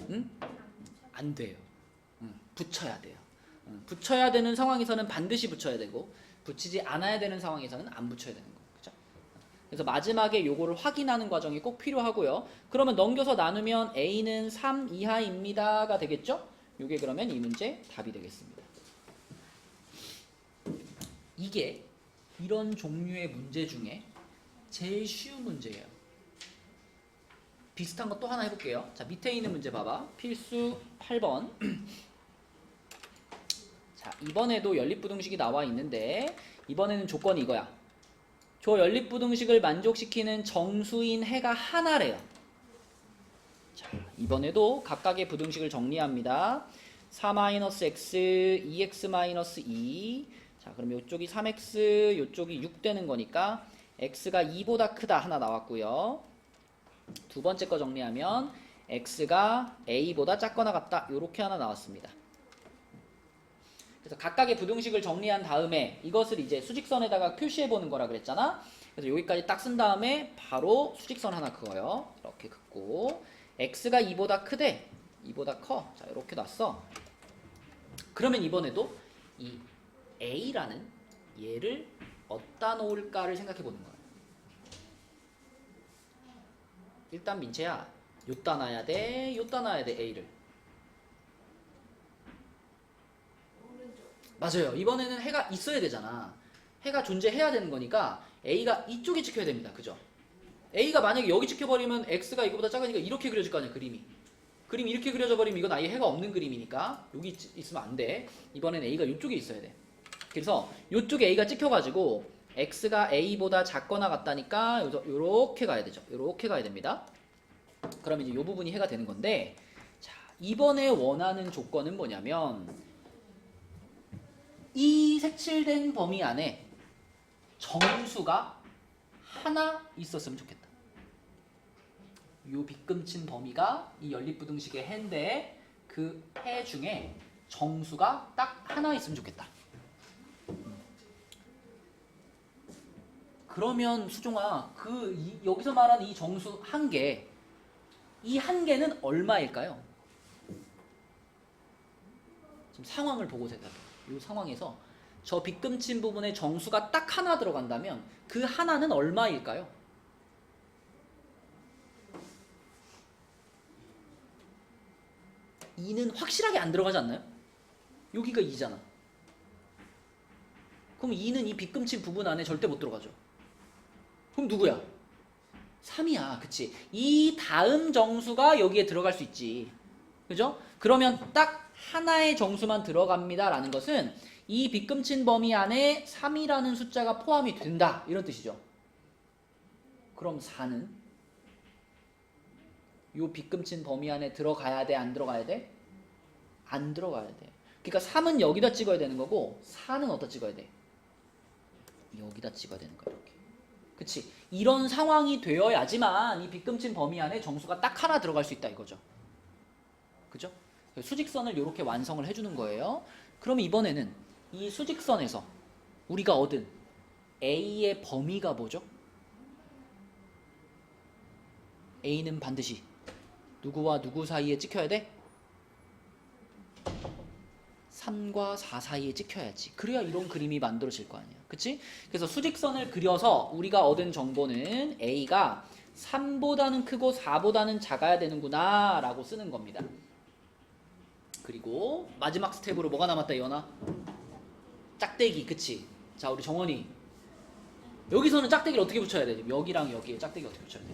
응? 안 돼요. 붙여야 돼요. 붙여야 되는 상황에서는 반드시 붙여야 되고 붙이지 않아야 되는 상황에서는 안 붙여야 되는 거예요. 그죠? 그래서 마지막에 요거를 확인하는 과정이 꼭 필요하고요. 그러면 넘겨서 나누면 A는 3 이하입니다가 되겠죠? 요게 그러면 이 문제 답이 되겠습니다. 이게 이런 종류의 문제 중에 제일 쉬운 문제예요. 비슷한 거 또 하나 해볼게요. 자, 밑에 있는 문제 봐봐. 필수 8번. 자, 이번에도 연립부등식이 나와 있는데 이번에는 조건이 이거야. 저 연립부등식을 만족시키는 정수인 해가 하나래요. 자, 이번에도 각각의 부등식을 정리합니다. 4-x, 2x-2. 자, 그럼 이쪽이 3x, 이쪽이 6 되는 거니까 x가 2보다 크다 하나 나왔고요. 두 번째 거 정리하면 x가 a보다 작거나 같다 이렇게 하나 나왔습니다. 그래서 각각의 부등식을 정리한 다음에 이것을 이제 수직선에다가 표시해 보는 거라 그랬잖아. 그래서 여기까지 딱 쓴 다음에 바로 수직선 하나 그어요. 이렇게 긋고 x가 2보다 크대. 2보다 커. 자, 이렇게 놨어. 그러면 이번에도 이 a라는 얘를 어디다 놓을까를 생각해 보는 거야. 일단 민채야, 요따 놔야 돼, 요따 놔야 돼, a를. 맞아요. 이번에는 해가 있어야 되잖아. 해가 존재해야 되는 거니까 a가 이쪽에 찍혀야 됩니다. 그죠? a가 만약에 여기 찍혀버리면 x가 이거보다 작으니까 이렇게 그려질 거 아니야, 그림이. 그림이 이렇게 그려져 버리면 이건 아예 해가 없는 그림이니까 여기 있으면 안 돼. 이번엔 a가 이쪽에 있어야 돼. 그래서 이쪽에 a가 찍혀가지고 x가 a보다 작거나 같다니까 요렇게 가야 되죠. 요렇게 가야 됩니다. 그러면 이제 요 부분이 해가 되는 건데, 자, 이번에 원하는 조건은 뭐냐면 이 색칠된 범위 안에 정수가 하나 있었으면 좋겠다. 요 빗금친 범위가 이 연립부등식의 해인데 그 해 중에 정수가 딱 하나 있으면 좋겠다. 그러면 수종아, 여기서 말하는 이 정수 한 개, 이 한 개는 얼마일까요? 지금 상황을 보고 생각해. 이 상황에서 저 빗금친 부분에 정수가 딱 하나 들어간다면 그 하나는 얼마일까요? 이는 확실하게 안 들어가지 않나요? 여기가 2잖아. 그럼 2는 이 빗금친 부분 안에 절대 못 들어가죠. 그럼 누구야? 3이야. 그치? 이 다음 정수가 여기에 들어갈 수 있지. 그죠? 그러면 딱 하나의 정수만 들어갑니다 라는 것은 이 빗금친 범위 안에 3이라는 숫자가 포함이 된다 이런 뜻이죠. 그럼 4는 요 빗금친 범위 안에 들어가야 돼? 안 들어가야 돼? 안 들어가야 돼. 그러니까 3은 여기다 찍어야 되는 거고 4는 어디다 찍어야 돼? 여기다 찍어야 되는 거야. 이렇게. 그치? 이런 상황이 되어야지만 이 빗금친 범위 안에 정수가 딱 하나 들어갈 수 있다 이거죠. 그죠? 수직선을 이렇게 완성을 해주는 거예요. 그러면 이번에는 이 수직선에서 우리가 얻은 A의 범위가 뭐죠? A는 반드시 누구와 누구 사이에 찍혀야 돼? 3과 4 사이에 찍혀야지. 그래야 이런 그림이 만들어질 거 아니야. 그치? 그래서 수직선을 그려서 우리가 얻은 정보는 A가 3보다는 크고 4보다는 작아야 되는구나 라고 쓰는 겁니다. 그리고 마지막 스텝으로 뭐가 남았다 이현아? 짝대기. 그치? 자 우리 정원이 여기서는 짝대기를 어떻게 붙여야 돼? 여기랑 여기에 짝대기 어떻게 붙여야 돼?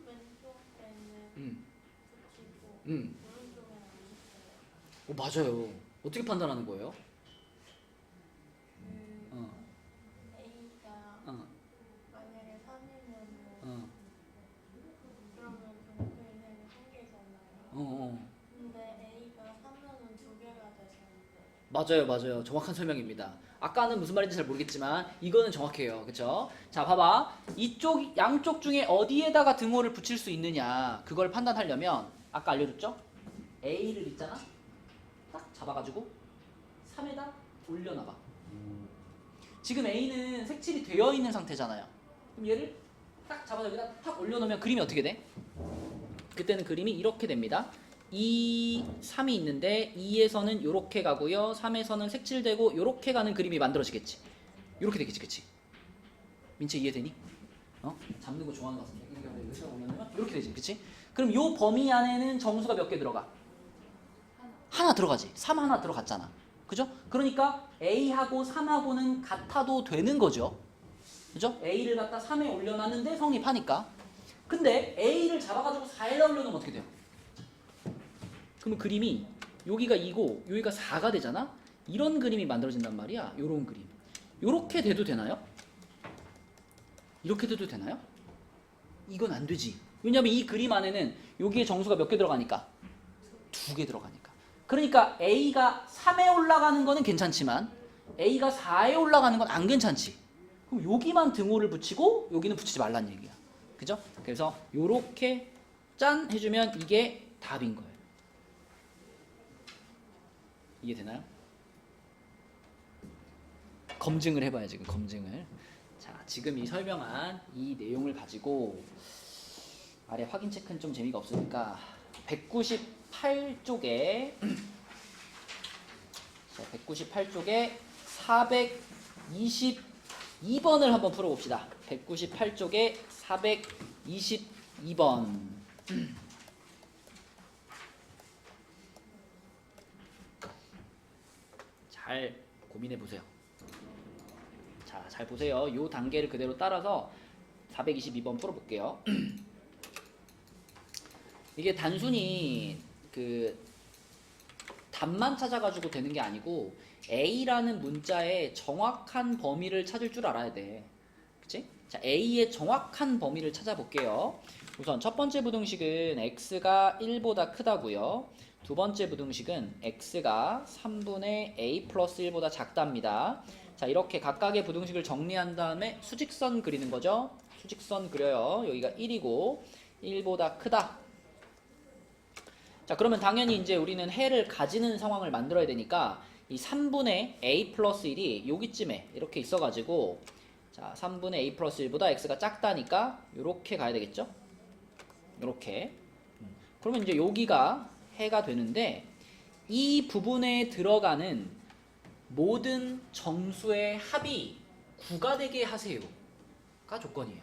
왼쪽에는 붙이고 음. 오른쪽에는 안 붙여요. 맞아요. 어떻게 판단하는 거예요? 어. A가 어. 만약에 3이면은 어. 그러면 동그리는 한 개잖아요. 어. 근데 A가 3면은 두 개가 되시는데 맞아요. 정확한 설명입니다. 아까는 무슨 말인지 잘 모르겠지만 이거는 정확해요. 그쵸? 자, 봐봐. 이쪽, 양쪽 중에 어디에다가 등호를 붙일 수 있느냐 그걸 판단하려면 아까 알려줬죠? A를 있잖아? 딱 잡아가지고 3에다 올려놔봐. 지금 A는 색칠이 되어 있는 상태잖아요. 그럼 얘를 딱 잡아서 여기다 탁 올려놓으면 그림이 어떻게 돼? 그때는 그림이 이렇게 됩니다. 2, 3이 있는데 2에서는 이렇게 가고요. 3에서는 색칠되고 이렇게 가는 그림이 만들어지겠지. 이렇게 되겠지, 그치? 민채 이해되니? 어? 잡는 거 좋아하는 것 같은데. 이렇게 올려놓으면 이렇게 되지, 그치? 그럼 요 범위 안에는 정수가 몇 개 들어가? 하나 들어가지. 3 하나 들어갔잖아. 그죠? 그러니까 A하고 3하고는 같아도 되는 거죠. 그죠? A를 갖다 3에 올려놨는데 성립하니까. 근데 A를 잡아가지고 4에다 올려놓으면 어떻게 돼요? 그러면 그림이 여기가 2고 여기가 4가 되잖아? 이런 그림이 만들어진단 말이야. 요런 그림. 요렇게 돼도 되나요? 이렇게 돼도 되나요? 이건 안 되지. 왜냐면 이 그림 안에는 여기에 정수가 몇 개 들어가니까? 2개 들어가니까. 그러니까 A가 3에 올라가는 거는 괜찮지만 A가 4에 올라가는 건 안 괜찮지. 그럼 여기만 등호를 붙이고 여기는 붙이지 말란 얘기야. 그죠? 그래서 요렇게 짠 해주면 이게 답인 거예요. 이해되나요? 검증을 해봐요. 지금 검증을. 자, 지금 이 설명한 이 내용을 가지고 아래 확인 체크는 좀 재미가 없으니까 198쪽에 자, 198쪽에 422번을 한번 풀어봅시다. 198쪽에 422번. 잘 고민해 보세요. 자, 잘 보세요. 이 단계를 그대로 따라서 422번 풀어볼게요. 이게 단순히 그 답만 찾아가지고 되는 게 아니고 A라는 문자의 정확한 범위를 찾을 줄 알아야 돼. 그치? 자, A의 정확한 범위를 찾아볼게요. 우선 첫 번째 부등식은 X가 1보다 크다고요. 두 번째 부등식은 X가 3분의 A 플러스 1보다 작답니다. 자, 이렇게 각각의 부등식을 정리한 다음에 수직선 그리는 거죠. 수직선 그려요. 여기가 1이고 1보다 크다. 자, 그러면 당연히 이제 우리는 해를 가지는 상황을 만들어야 되니까 이 3분의 A 플러스 1이 여기쯤에 이렇게 있어가지고 자, 3분의 A 플러스 1보다 X가 작다니까 이렇게 가야 되겠죠? 이렇게. 그러면 이제 여기가 해가 되는데 이 부분에 들어가는 모든 정수의 합이 9가 되게 하세요가 조건이에요.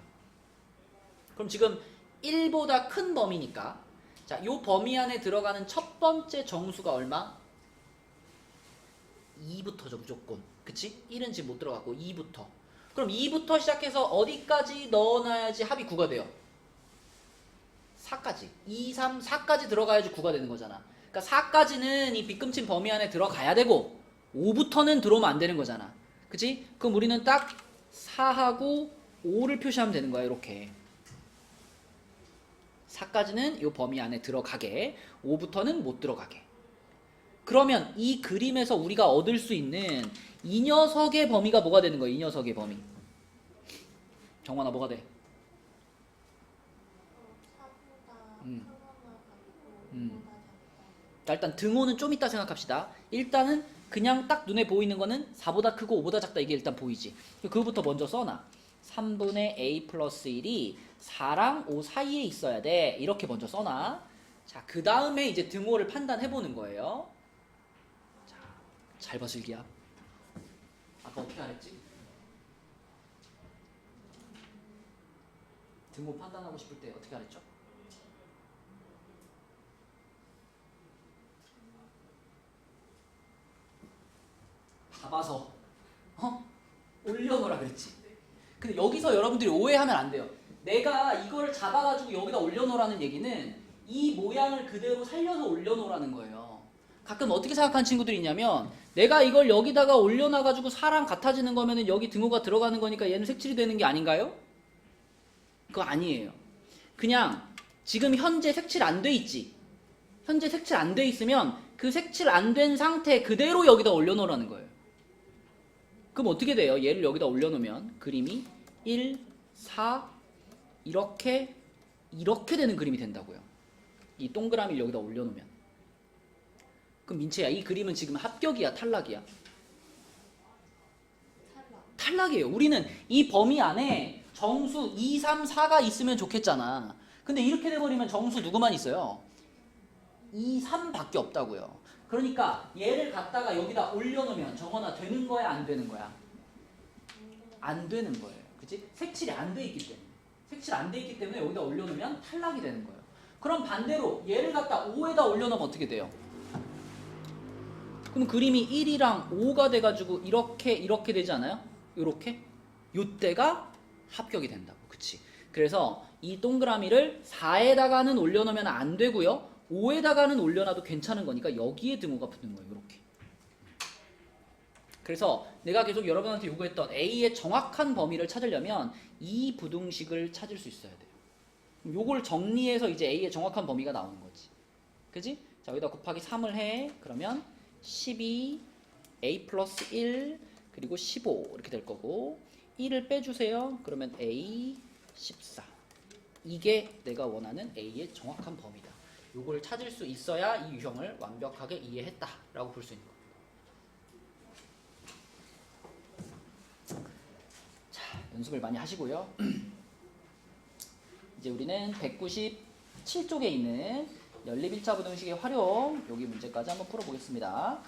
그럼 지금 1보다 큰 범위니까 자, 요 범위 안에 들어가는 첫 번째 정수가 얼마? 2부터죠, 무조건. 그치? 1은 지금 못 들어가고 2부터. 그럼 2부터 시작해서 어디까지 넣어놔야지 합이 9가 돼요? 4까지. 2, 3, 4까지 들어가야지 9가 되는 거잖아. 그러니까 4까지는 이 빗금친 범위 안에 들어가야 되고 5부터는 들어오면 안 되는 거잖아. 그치? 그럼 우리는 딱 4하고 5를 표시하면 되는 거야. 이렇게. 4까지는 이 범위 안에 들어가게, 5부터는 못 들어가게. 그러면 이 그림에서 우리가 얻을 수 있는 이 녀석의 범위가 뭐가 되는 거야? 이 녀석의 범위. 정환아 뭐가 돼? 4보다 음. 큰 것만 갖고 음. 5보다 작다. 자, 일단 등호는 좀 이따 생각합시다. 일단은 그냥 딱 눈에 보이는 거는 4보다 크고 5보다 작다 이게 일단 보이지. 그거부터 먼저 써놔. 3분의 a 플러스 1이 4랑 5 사이에 있어야 돼. 이렇게 먼저 써놔. 자, 그 다음에 이제 등호를 판단해보는 거예요. 자, 잘 봐, 슬기야. 아까 어떻게 하랬지? 등호 판단하고 싶을 때 어떻게 하랬죠? 잡아서 올려놓으라 그랬지. 근데 여기서 여러분들이 오해하면 안 돼요. 내가 이거를 잡아가지고 여기다 올려놓으라는 얘기는 이 모양을 그대로 살려서 올려놓으라는 거예요. 가끔 어떻게 생각하는 친구들이 있냐면 내가 이걸 여기다가 올려놔가지고 4랑 같아지는 거면은 여기 등호가 들어가는 거니까 얘는 색칠이 되는 게 아닌가요? 그거 아니에요. 그냥 지금 현재 색칠 안 돼 있지. 현재 색칠 안 돼 있으면 그 색칠 안 된 상태 그대로 여기다 올려놓으라는 거예요. 그럼 어떻게 돼요? 얘를 여기다 올려놓으면 그림이 1, 4 이렇게 되는 그림이 된다고요. 이 동그라미를 여기다 올려놓으면. 그럼 민채야, 이 그림은 지금 합격이야, 탈락이야? 탈락. 탈락이에요. 우리는 이 범위 안에 정수 2, 3, 4가 있으면 좋겠잖아. 근데 이렇게 돼버리면 정수 누구만 있어요? 2, 3밖에 없다고요. 그러니까 얘를 갖다가 여기다 올려놓으면 정원아 되는 거야, 안 되는 거야? 안 되는 거예요. 그치? 색칠이 안 돼 있기 때문에. 색칠 안 돼 있기 때문에 여기다 올려놓으면 탈락이 되는 거예요. 그럼 반대로 얘를 갖다 5에다 올려놓으면 어떻게 돼요? 그럼 그림이 1이랑 5가 돼가지고 이렇게 되지 않아요? 요렇게? 요때가 합격이 된다고. 그치? 그래서 이 동그라미를 4에다가는 올려놓으면 안 되고요. 5에다가는 올려놔도 괜찮은 거니까 여기에 등호가 붙는 거예요. 이렇게. 그래서 내가 계속 여러분한테 요구했던 A의 정확한 범위를 찾으려면 이 부등식을 찾을 수 있어야 돼요. 요걸 정리해서 이제 A의 정확한 범위가 나오는 거지. 그지? 자, 여기다 곱하기 3을 해. 그러면 12, A 플러스 1, 그리고 15 이렇게 될 거고 1을 빼주세요. 그러면 A 14. 이게 내가 원하는 A의 정확한 범위다. 요걸 찾을 수 있어야 이 유형을 완벽하게 이해했다라고 볼 수 있는 겁니다. 자, 연습을 많이 하시고요. 이제 우리는 197쪽에 있는 연립 1차 부등식의 활용, 여기 문제까지 한번 풀어보겠습니다.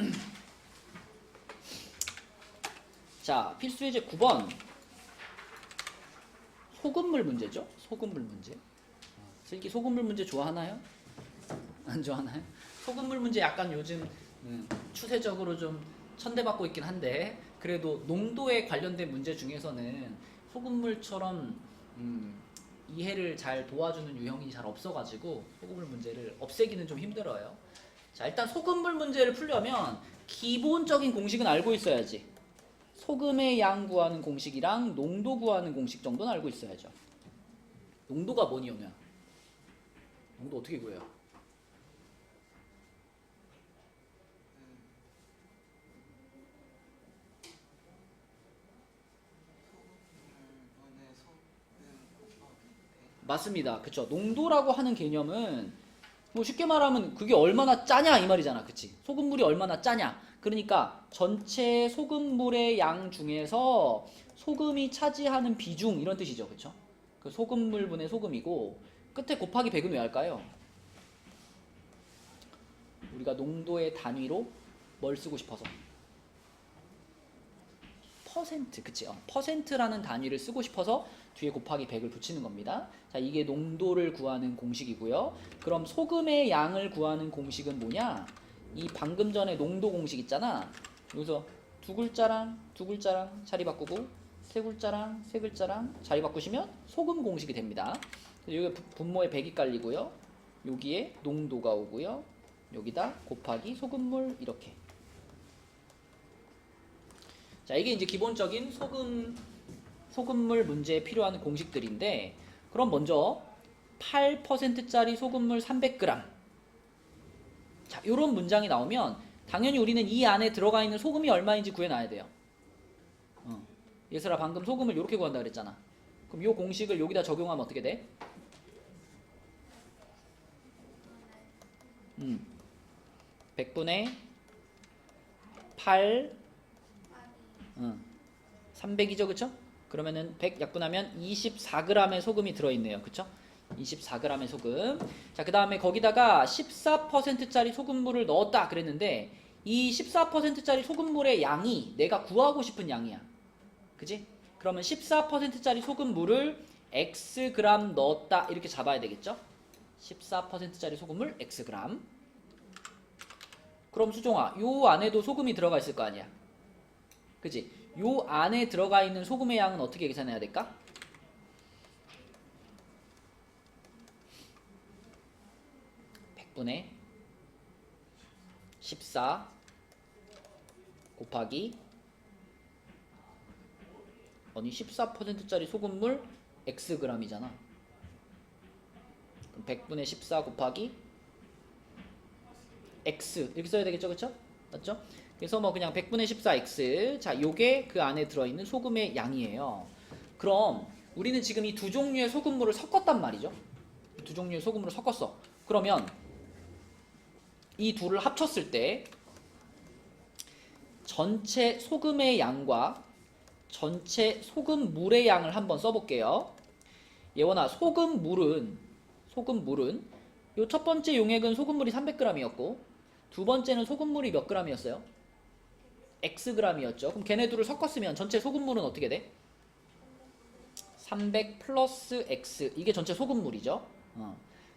자, 필수 예제 9번. 소금물 문제죠? 소금물 문제. 슬기 소금물 문제 좋아하나요? 안 좋아하나요? 소금물 문제 약간 요즘 추세적으로 좀 천대받고 있긴 한데 그래도 농도에 관련된 문제 중에서는 소금물처럼 이해를 잘 도와주는 유형이 잘 없어가지고 소금물 문제를 없애기는 좀 힘들어요. 자, 일단 소금물 문제를 풀려면 기본적인 공식은 알고 있어야지. 소금의 양 구하는 공식이랑 농도 구하는 공식 정도는 알고 있어야죠. 농도가 뭐니, 영우야? 농도 어떻게 구해요? 맞습니다. 그쵸. 농도라고 하는 개념은 뭐 쉽게 말하면 그게 얼마나 짜냐 이 말이잖아. 그치? 소금물이 얼마나 짜냐. 그러니까 전체 소금물의 양 중에서 소금이 차지하는 비중 이런 뜻이죠. 그쵸? 그 소금물분의 소금이고 끝에 곱하기 100은 왜 할까요? 우리가 농도의 단위로 뭘 쓰고 싶어서? 퍼센트, 그치? 퍼센트라는 단위를 쓰고 싶어서 뒤에 곱하기 100을 붙이는 겁니다. 자, 이게 농도를 구하는 공식이고요. 그럼 소금의 양을 구하는 공식은 뭐냐? 이 방금 전에 농도 공식 있잖아. 여기서 두 글자랑 자리 바꾸고 세 글자랑 세 글자랑 자리 바꾸시면 소금 공식이 됩니다. 여기 분모에 100이 깔리고요. 여기에 농도가 오고요. 여기다 곱하기 소금물 이렇게. 자, 이게 이제 기본적인 소금물 문제에 필요한 공식들인데, 그럼 먼저 8%짜리 소금물 300g. 자, 요런 문장이 나오면 당연히 우리는 이 안에 들어가 있는 소금이 얼마인지 구해놔야 돼요. 예슬아, 방금 소금을 이렇게 구한다 그랬잖아. 그럼 요 공식을 여기다 적용하면 어떻게 돼? 100분의 8 300이죠, 그쵸? 그러면은 100 약분하면 24g의 소금이 들어있네요, 그쵸? 24g의 소금. 자, 그 다음에 거기다가 14%짜리 소금물을 넣었다 그랬는데, 이 14%짜리 소금물의 양이 내가 구하고 싶은 양이야, 그지? 그러면 14%짜리 소금물을 Xg 넣었다 이렇게 잡아야 되겠죠? 14%짜리 소금물 Xg. 그럼 수종아, 요 안에도 소금이 들어가 있을 거 아니야, 그지? 요 안에 들어가 있는 소금의 양은 어떻게 계산해야 될까? 분의 14 곱하기 14%짜리 소금물 Xg이잖아. 그럼 100분의 14 곱하기 X 이렇게 써야 되겠죠, 그쵸? 맞죠? 그래서 뭐 그냥 100분의 14X. 자, 요게 그 안에 들어있는 소금의 양이에요. 그럼 우리는 지금 이 두 종류의 소금물을 섞었단 말이죠. 두 종류의 소금물을 섞었어. 그러면 이 둘을 합쳤을 때 전체 소금의 양과 전체 소금물의 양을 한번 써볼게요. 예원아, 소금물은 요 첫 번째 용액은 소금물이 300g이었고 두 번째는 소금물이 몇 g이었어요? Xg이었죠. 그럼 걔네 둘을 섞었으면 전체 소금물은 어떻게 돼? 300 플러스 X. 이게 전체 소금물이죠.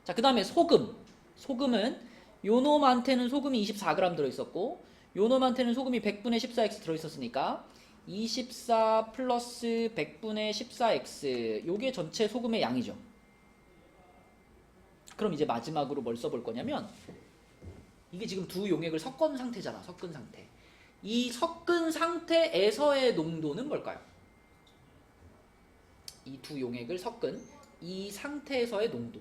자, 그 다음에 소금은 요 놈한테는 소금이 24g 들어있었고 요 놈한테는 소금이 100분의 14x 들어있었으니까 24 플러스 100분의 14x 요게 전체 소금의 양이죠. 그럼 이제 마지막으로 뭘 써볼 거냐면, 이게 지금 두 용액을 섞은 상태잖아. 섞은 상태. 이 섞은 상태에서의 농도는 뭘까요? 이 두 용액을 섞은 이 상태에서의 농도.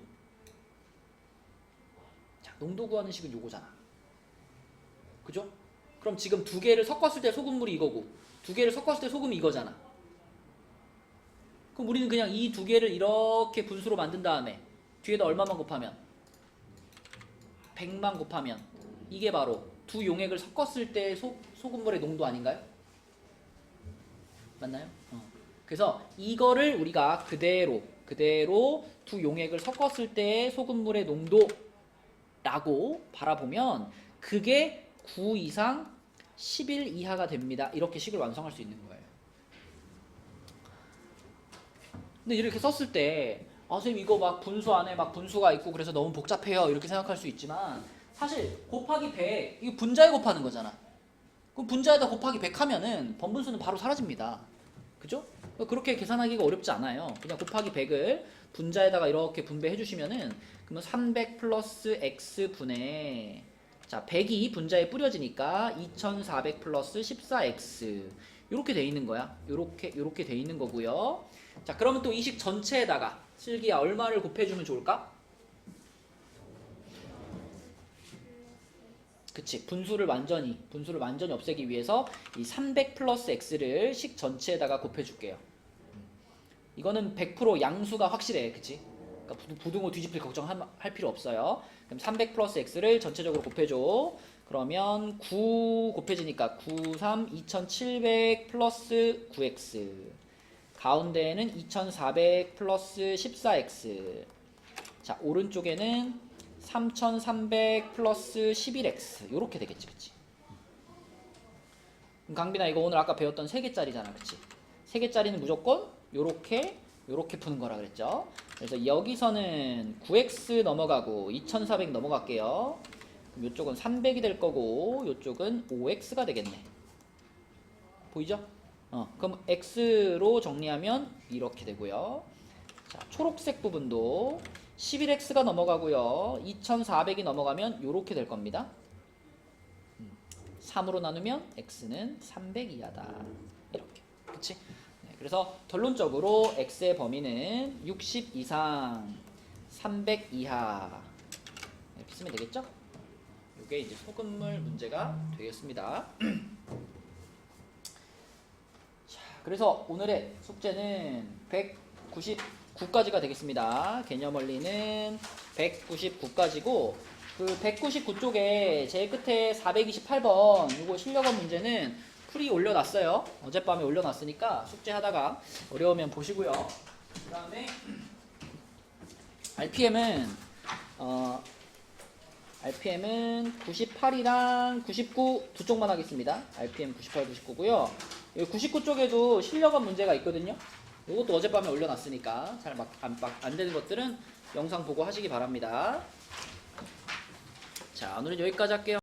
농도 구하는 식은 요거잖아. 그죠? 그럼 지금 두 개를 섞었을 때 소금물이 이거고 두 개를 섞었을 때 소금이 이거잖아. 그럼 우리는 그냥 이 두 개를 이렇게 분수로 만든 다음에 뒤에다 얼마만 곱하면 100만 곱하면 이게 바로 두 용액을 섞었을 때 소금물의 농도 아닌가요? 맞나요? 그래서 이거를 우리가 그대로 두 용액을 섞었을 때 소금물의 농도 라고 바라보면 그게 9 이상 11 이하가 됩니다. 이렇게 식을 완성할 수 있는 거예요. 근데 이렇게 썼을 때 선생님 이거 막 분수 안에 막 분수가 있고 그래서 너무 복잡해요 이렇게 생각할 수 있지만, 사실 곱하기 100 이거 분자에 곱하는 거잖아. 그럼 분자에다 곱하기 100 하면은 번분수는 바로 사라집니다. 그죠? 그렇게 계산하기가 어렵지 않아요. 그냥 곱하기 100을 분자에다가 이렇게 분배해 주시면은 그러면 300 플러스 x 분의, 자 100이 분자에 뿌려지니까 2400 플러스 14x 이렇게 돼 있는 거야. 요렇게 돼 있는 거고요. 자, 그러면 또 이 식 전체에다가 슬기야 얼마를 곱해주면 좋을까? 그치, 분수를 완전히 없애기 위해서 이 300 플러스 x를 식 전체에다가 곱해줄게요. 이거는 100% 양수가 확실해, 그치? 그러니까 부등호 뒤집힐 걱정할 필요 없어요. 그럼 300 플러스 x를 전체적으로 곱해줘. 그러면 9 곱해지니까 9, 3, 2700 플러스 9x. 가운데에는 2400 플러스 14x. 자, 오른쪽에는 3300 플러스 11x. 요렇게 되겠지, 그치? 그럼 강빈아, 이거 오늘 아까 배웠던 3개짜리잖아, 그치? 3개짜리는 무조건 요렇게 푸는 거라 그랬죠? 그래서 여기서는 9x 넘어가고 2400 넘어갈게요. 그럼 요쪽은 300이 될 거고 요쪽은 5x가 되겠네. 보이죠? 그럼 x로 정리하면 이렇게 되고요. 자, 초록색 부분도 11x가 넘어가고요. 2400이 넘어가면 이렇게 될 겁니다. 3으로 나누면 x는 300 이하다. 이렇게. 그치? 네, 그래서 결론적으로 x의 범위는 60 이상 300 이하 이렇게 쓰면 되겠죠? 이게 이제 소금물 문제가 되겠습니다. 자, 그래서 오늘의 숙제는 199까지가 되겠습니다. 개념 원리는 199까지고 그 199 쪽에 제일 끝에 428번 이거 실력원 문제는 풀이 올려놨어요. 어젯밤에 올려놨으니까 숙제하다가 어려우면 보시고요. 그 다음에 RPM은 98이랑 99 두 쪽만 하겠습니다. RPM 98, 99고요. 99 쪽에도 실력원 문제가 있거든요. 이것도 어젯밤에 올려놨으니까 잘 안 되는 것들은 영상 보고 하시기 바랍니다. 자, 오늘은 여기까지 할게요.